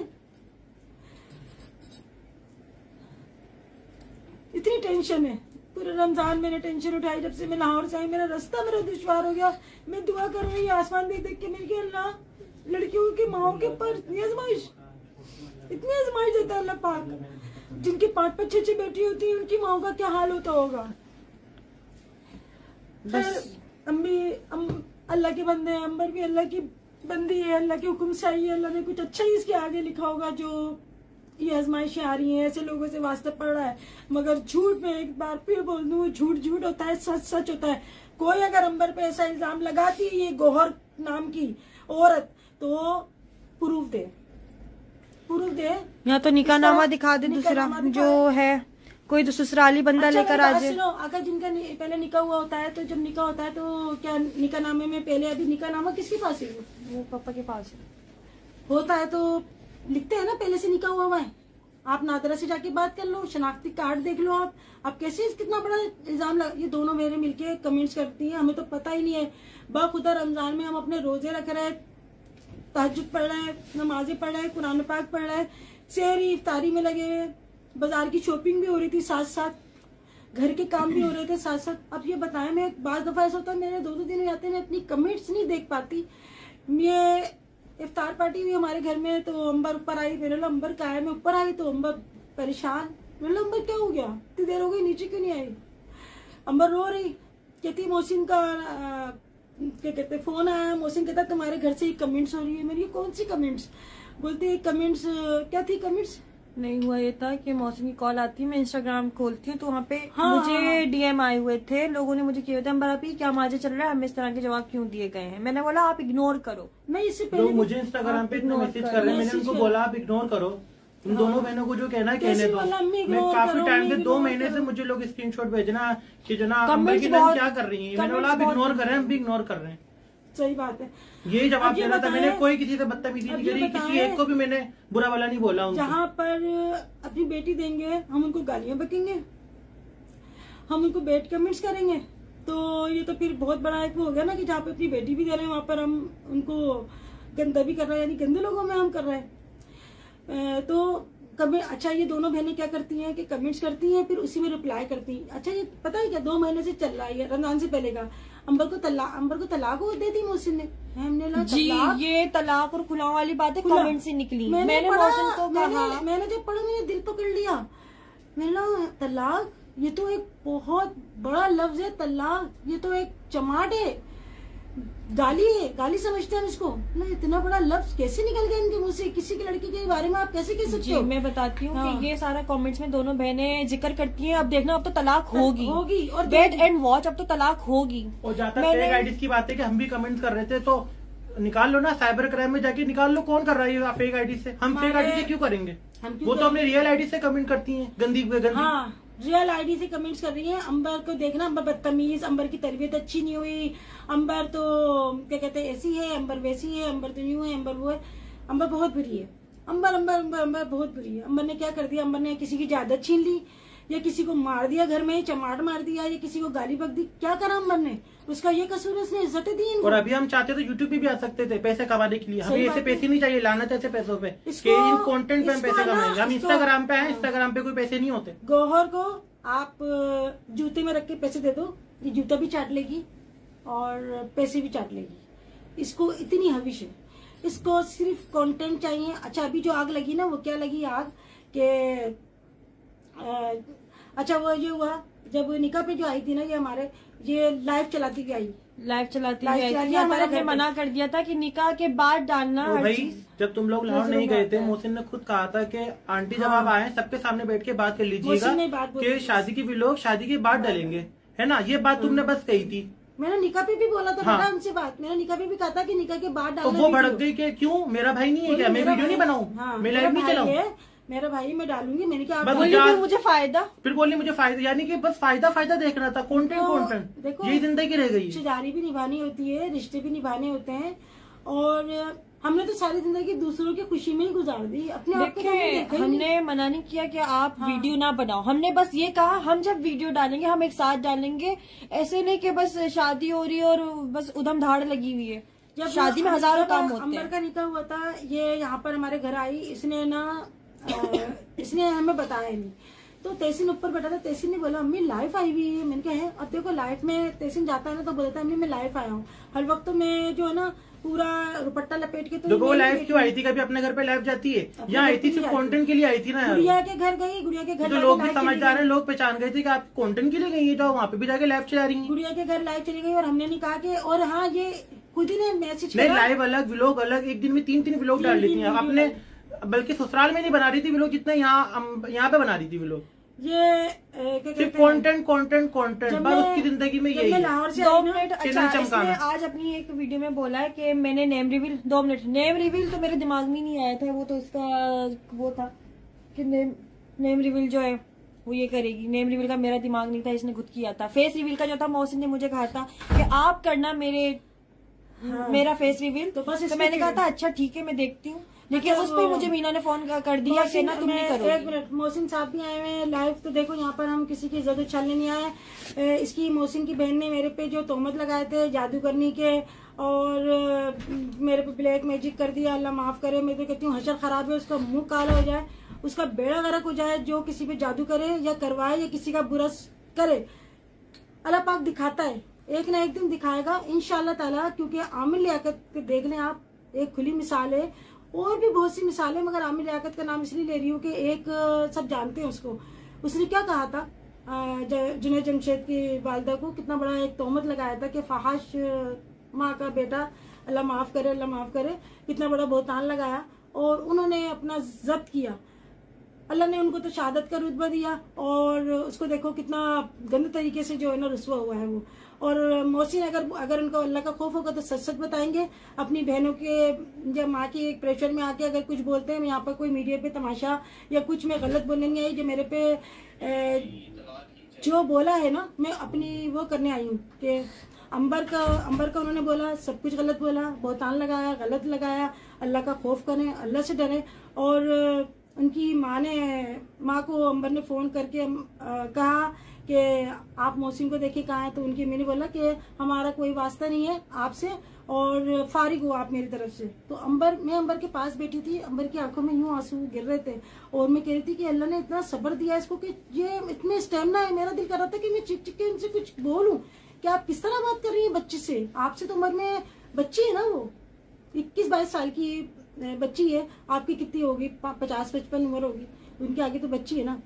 B: इतनी टेंशन है, पूरे रमजान मैंने टेंशन उठाई। जब से मैं लाहौर से आई, मेरा रास्ता मेरा दुश्वार हो गया। मैं दुआ कर रही आसमान देख देख के, मेरे के अल्लाह लड़कियों की माओ के ऊपर इतनी आजमाइश देता है अल्लाह पाक। जिनकी 5-5 6-6 बेटी होती है, उनकी माओ का क्या हाल होता होगा। बस अल्लाह के बंदे हैं, अंबर भी अल्लाह की बंदी है, अल्लाह के हुक्म से आई है। अल्लाह ने कुछ अच्छा ही इसके आगे लिखा होगा। जो ये आजमाइशें आ रही हैं, ऐसे लोगों से वास्ता पड़ रहा है। मगर झूठ में एक बार फिर बोल दूं, झूठ होता है, सच होता है। कोई अगर अंबर पे ऐसा इल्जाम लगाती है ये गौहर नाम की औरत, तो प्रूफ दे या तो निकाहनामा दिखा दे, दूसरा जो है कोई तो ससुराली बंदा लेकर आ जाए।
A: अगर जिनका पहले निकाह हुआ होता है, तो जब निकाह होता है तो क्या निकाहनामे में पहले अभी निकाहनामा किसके पास है?
B: वो पापा के पास है।
A: होता है तो लिखते हैं ना पहले से निकाह हुआ है। आप नादरा से जाके बात कर लो, शनाख्ती कार्ड देख लो। आप कैसे कितना बड़ा इल्जाम ये दोनों मेरे मिलके कमेंट्स करती हैं, हमें तो पता ही नहीं है। बाखुदा रमजान में हम अपने रोजे रख रहे हैं, तहज्जुद पढ़ रहे हैं, नमाजें पढ़ रहे हैं, कुरान पाक पढ़ रहे हैं, सहरी इफ्तारी में लगे हुए, बाजार की शॉपिंग भी हो रही थी साथ साथ, घर के काम भी हो रहे थे साथ साथ। अब ये बताएं, मैं बाज दफा ऐसा होता है मेरे 2-2 दिन हो जाते हैं, मैं अपनी कमेंट्स नहीं देख पाती। ये इफ्तार पार्टी हुई हमारे घर में, तो अंबर ऊपर आई, मेरे अंबर का है, मैं ऊपर आई तो अंबर परेशान। बोला अंबर क्या हो गया, इतनी देर हो गई नीचे क्यों नहीं आई? अंबर रो रही, कहती मोहसिन का क्या कहते फोन आया, मोहसिन कहता तुम्हारे घर से ही कमेंट्स हो रही है। मेरी कौन सी कमेंट्स? बोलती कमेंट्स क्या थी? कमेंट्स
B: नहीं हुआ ये था कि मौसम की कॉल आती है, मैं इंस्टाग्राम खोलती हूँ तो वहाँ पे
A: हाँ,
B: मुझे डीएम आए हुए थे, लोगों ने मुझे किए थे अंबर आपी क्या माजे चल रहा है, हमें इस तरह के जवाब क्यों दिए गए हैं। मैंने बोला आप इग्नोर करो।
A: नहीं, इससे पहले
C: मुझे इंस्टाग्राम पे इतना मैसेज कर रहे हैं, मैंने उनको बोला आप इग्नोर करो, तुम दोनों बहनों को जो कहना है कहने दो। मैं काफी टाइम से 2 महीने से मुझे लोग स्क्रीनशॉट भेजना कि जो ना अंबर की बहन क्या कर रही है, मैंने बोला आप इग्नोर कर रहे हैं, हम भी इग्नोर कर रहे हैं।
A: सही बात है,
C: यही जवाब देना था मैंने, कोई किसी से बदतमीजी नहीं करी, किसी एक को भी मैंने बुरा वाला नहीं बोला।
A: जहाँ पर अपनी बेटी देंगे हम उनको गालियां बकेंगे, हम उनको बैड कमेंट्स करेंगे, तो ये तो फिर बहुत बड़ा एक वो हो गया ना कि जहाँ पे अपनी बेटी भी दे रहे हैं वहां पर हम उनको गंदा भी कर रहे हैं, यानी गंदे लोगों में हम कर रहे हैं। तो कभी अच्छा ये दोनों बहनें क्या करती हैं कि कमेंट्स करती हैं, फिर उसी में रिप्लाई करती हैं। अच्छा ये पता है क्या, 2 महीने से चल रहा है, रमजान से पहले का, अंबर को तलाक दे दी मोहसिन ने। हमने
B: जी ये तलाक और खुला वाली बातें कमेंट से निकली। मैंने मोहसिन को कहा,
A: मैंने जब पढ़ा मैंने दिल पकड़ लिया। मैंने तलाक ये तो एक बहुत बड़ा लफ्ज है, तलाक ये तो एक चमाट है, गाली है, गाली समझते हैं इसको ना। इतना बड़ा लफ्ज कैसे निकल गया इनके मुंह से? किसी की लड़की के बारे में आप कैसे कह सकते हो?
B: मैं बताती हूँ कि ये सारा कमेंट्स में दोनों बहनें जिक्र करती हैं, अब देखना अब तो तलाक होगी
A: और
B: वेट एंड वॉच, अब तो तलाक होगी।
C: और जहाँ तक फेक आईडीज की बात है कि हम भी कमेंट कर रहे थे, तो निकाल लो ना, साइबर क्राइम में जाके निकाल लो कौन कर रहा है फेक आईडी से। हम फेक आईडी से क्यों करेंगे? वो तो अपने रियल आईडी से कमेंट करती हैं, गंदी।
A: हाँ, रियल आईडी से कमेंट्स कर रही हैं। अंबर को देखना, अंबर बदतमीज, अंबर की तरबियत अच्छी नहीं हुई, अंबर तो क्या कहते हैं ऐसी है, अंबर वैसी है, अंबर तो यूं है, अंबर वो है। अंबर बहुत बुरी है, अंबर अंबर अंबर अंबर बहुत बुरी है। अंबर ने क्या कर दिया? अंबर ने किसी की जायदाद छीन ली, या किसी को मार दिया, घर में चमाट मार दिया, या किसी को गाली बक दी। क्या करा अंबर ने? उसका ये कसूर, उसने इज्जत दी इनको।
C: और अभी हम चाहते तो यूट्यूब पे भी आ सकते थे पैसे कमाने के लिए, हमें ऐसे पैसे नहीं चाहिए, लानत ऐसे पैसों पे कि इन कंटेंट पे हम पैसे कमाएंगे। हम इंस्टाग्राम पे हैं, इंस्टाग्राम पे कोई पैसे नहीं होते।
A: गौहर को आप जूते में रख के पैसे दे दो, ये जूता भी चाट लेगी और पैसे भी चाट लेगी। इसको इतनी हविश है, इसको सिर्फ कंटेंट चाहिए। अच्छा अभी जो आग लगी ना, वो क्या लगी आग के अच्छा वो ये हुआ जब निकाह पे जो आई थी ना, ये हमारे ये लाइव चलाती भी आई थी।
B: हमारे घर मना कर दिया था कि निकाह के बाद डालना
C: तो भाई जब तुम लोग लाहौर नहीं गए थे, मोहसिन ने खुद कहा था कि आंटी जब आप आए सबके सामने बैठ के बात कर लीजिएगा कि शादी की भी लोग शादी के बाद डालेंगे, है ना। ये बात तुमने बस कही थी।
A: मैंने निकाह पे भी बोला था बेटा उनसे बात, मैंने निकाह पे भी कहा था कि निकाह के बाद डालना।
C: तो वो भड़क गई कि क्यों मेरा भाई नहीं है क्या, मैं वीडियो नहीं बनाऊं, मैं लाइव नहीं चलाऊं,
A: मेरा भाई मैं डालूंगी। मैंने क्या
B: मुझे फायदा,
C: फिर बोली मुझे फायदा, यानी कि बस फायदा देखना था। कंटेंट
A: देखो
C: यही जिंदगी रह गई।
A: रिश्तेदारी भी निभानी होती है, रिश्ते भी निभाने होते हैं, और हमने तो सारी जिंदगी दूसरों की खुशी में ही गुजार दी। अपने आप को
B: हमने मना नहीं किया कि आप वीडियो ना बनाओ, हमने बस ये कहा हम जब वीडियो डालेंगे हम एक साथ डालेंगे, ऐसे नहीं कि बस शादी हो रही है और बस उधम धाड़ लगी हुई है। जब शादी में हजारों काम होते हैं।
A: अंबर का निकाह हुआ था, ये यहाँ पर हमारे घर आई, इसने हमें बताया नहीं, तो तहसीन ऊपर बैठा था। तहसीन ने बोला अम्मी लाइव आई हुई है। मैंने कहा है, अब देखो लाइव में तहसीन जाता है ना तो बोलता है अम्मी मैं लाइव आया हूँ। हर वक्त तो मैं जो है ना पूरा दुपट्टा लपेट के, तो
C: वो लाइव क्यों आई थी? कभी अपने घर पे लाइव जाती है? यहाँ आई थी सिर्फ कंटेंट के लिए आई थी ना।
A: गुड़िया के घर गई, गुड़िया के घर
C: तो लोग भी समझदार हैं, लोग पहचान गए थे कि आप कंटेंट के लिए गई है, तो वहाँ पे भी जाके लाइव चला रही है।
A: गुड़िया के घर लाइव चली गई और हमने नहीं कहा कि, और हाँ ये खुद ही ने मैसेज
C: नहीं, लाइव अलग व्लॉग अलग, एक दिन में 3 व्लॉग डाल लेती है अपने, बल्कि ससुराल में नहीं बना रही थी व्लॉग जितने यहाँ पे बना रही थी व्लॉग।
A: ये
C: सिर्फ कंटेंट बस उसकी जिंदगी में यही है।
A: लाहौर से
B: 2 मिनट। अच्छा इसने आज अपनी एक वीडियो में बोला है कि मैंने name reveal 2 minute, name reveal तो मेरे दिमाग में नहीं आया था, वो तो इसका वो था कि नेम रिवील जो है वो ये करेगी। नेम रिवील का मेरा दिमाग नहीं था, इसने खुद किया था। फेस रिवील का जो था मोहसिन ने मुझे कहा था कि आप करना मेरा फेस रिवील, तो मैंने कहा था अच्छा ठीक है मैं देखती हूँ, लेकिन उस पे मुझे मीना ने फोन कर दिया कि ना तुम नहीं करोगी।
A: 1 मिनट, मोहसिन साहब भी आए हुए हैं लाइव। तो देखो यहाँ पर हम किसी की इज्जत उछालने नहीं आए। इसकी मोहसिन की बहन ने मेरे पे जो तोहमत लगाए थे जादू करने के, और मेरे पे ब्लैक मैजिक कर दिया, अल्लाह माफ करे। मैं तो कहती हूँ हशर खराब है, उसका मुंह काला हो जाए, उसका बेड़ा गर्क हो जाए, जो किसी पे जादू करे या करवाए या किसी का बुरा करे। अल्लाह पाक दिखाता है, एक ना एक दिन दिखाएगा इंशाअल्लाह ताला, क्योंकि आमिर लियाकत देख लें आप, एक खुली मिसाल है। और भी बहुत सी मिसालें, मगर आमिर लियाकत का नाम इसलिए ले रही हूँ कि एक सब जानते हैं उसको। उसने क्या कहा था जुनैद जमशेद की वालिदा को, कितना बड़ा एक तोहमत लगाया था कि फहाश माँ का बेटा, अल्लाह माफ करे, अल्लाह माफ करे, कितना बड़ा बहतान लगाया और उन्होंने अपना जब्त किया। अल्लाह ने उनको तो शहादत का रुतबा दिया और उसको देखो कितना गंदे तरीके से जो है ना रुस्वा हुआ है वो। और मोहसिन अगर उनको अल्लाह का खौफ होगा तो सच सच बताएंगे। अपनी बहनों के या माँ के एक प्रेशर में आके अगर कुछ बोलते हैं, यहाँ पर कोई मीडिया पे तमाशा या कुछ मैं गलत बोलने नहीं आई, जो मेरे पे जो बोला है ना, मैं अपनी वो करने आई हूँ कि अंबर का उन्होंने बोला, सब कुछ गलत बोला, बहतान लगाया, गलत लगाया। अल्लाह का खौफ करें, अल्लाह से डरे। और उनकी माँ को अंबर ने फोन करके कहा कि आप मोहसिन को देखिए कहाँ है, तो उनकी मैंने बोला कि हमारा कोई वास्ता नहीं है आपसे और फारिग हो आप मेरी तरफ से। तो मैं अंबर के पास बैठी थी, अंबर की आंखों में यूं आंसू गिर रहे थे और मैं कह रही थी कि अल्लाह ने इतना सब्र दिया इसको कि ये इतने स्टेमिना है। मेरा दिल कर रहा था कि मैं चिक चिक के इनसे कुछ बोलूं कि आप किस तरह बात कर रही है बच्चे से, आपसे तो उम्र में बच्ची है ना, वो 21-22 साल की बच्ची है, आपकी कितनी होगी, 50-55 उम्र होगी, उनके आगे तो बच्ची है ना।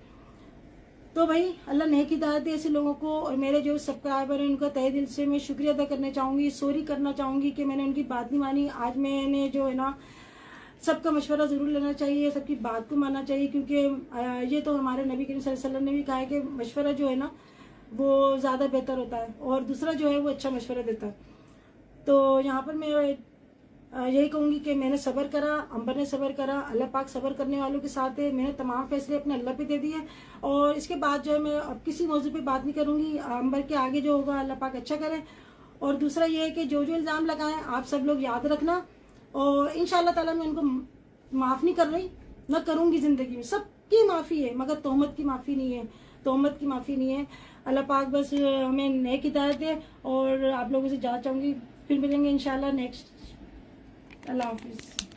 A: तो भाई अल्लाह नेक हिदायत दे ऐसे लोगों को। और मेरे जो सब्सक्राइबर हैं उनका तहे दिल से मैं शुक्रिया अदा करना चाहूंगी, सॉरी करना चाहूंगी कि मैंने उनकी बात नहीं मानी। आज मैंने जो है ना, सबका मशवरा जरूर लेना चाहिए, सबकी बात को मानना चाहिए, क्योंकि ये तो हमारे नबी करीम सल्लल्लाहु अलैहि वसल्लम ने भी कहा है कि मशवरा जो है ना वो ज्यादा बेहतर होता है और दूसरा जो है वो अच्छा मशवरा देता है। तो यहाँ पर मैं यही कहूंगी कि मैंने सब्र करा, अंबर ने सब्र करा, अल्लाह पाक सब्र करने वालों के साथ है। मैंने तमाम फैसले अपने अल्लाह पे दे दिए और इसके बाद जो है मैं अब किसी मौजू पे बात नहीं करूंगी। अंबर के आगे जो होगा अल्लाह पाक अच्छा करे। और दूसरा ये है कि जो इल्जाम लगाएं आप सब लोग याद रखना और इंशाअल्लाह ताला मैं उनको माफ नहीं कर रही, न करूंगी जिंदगी में। सबकी माफी है मगर तोहमत की माफी नहीं है, तोहमत की माफी नहीं है। अल्लाह पाक बस हमें नेक हिदायत दे और आप लोगों से जांच चाहूंगी। फिर मिलेंगे इंशाल्लाह नेक्स्ट। अल्लाह हाफिज।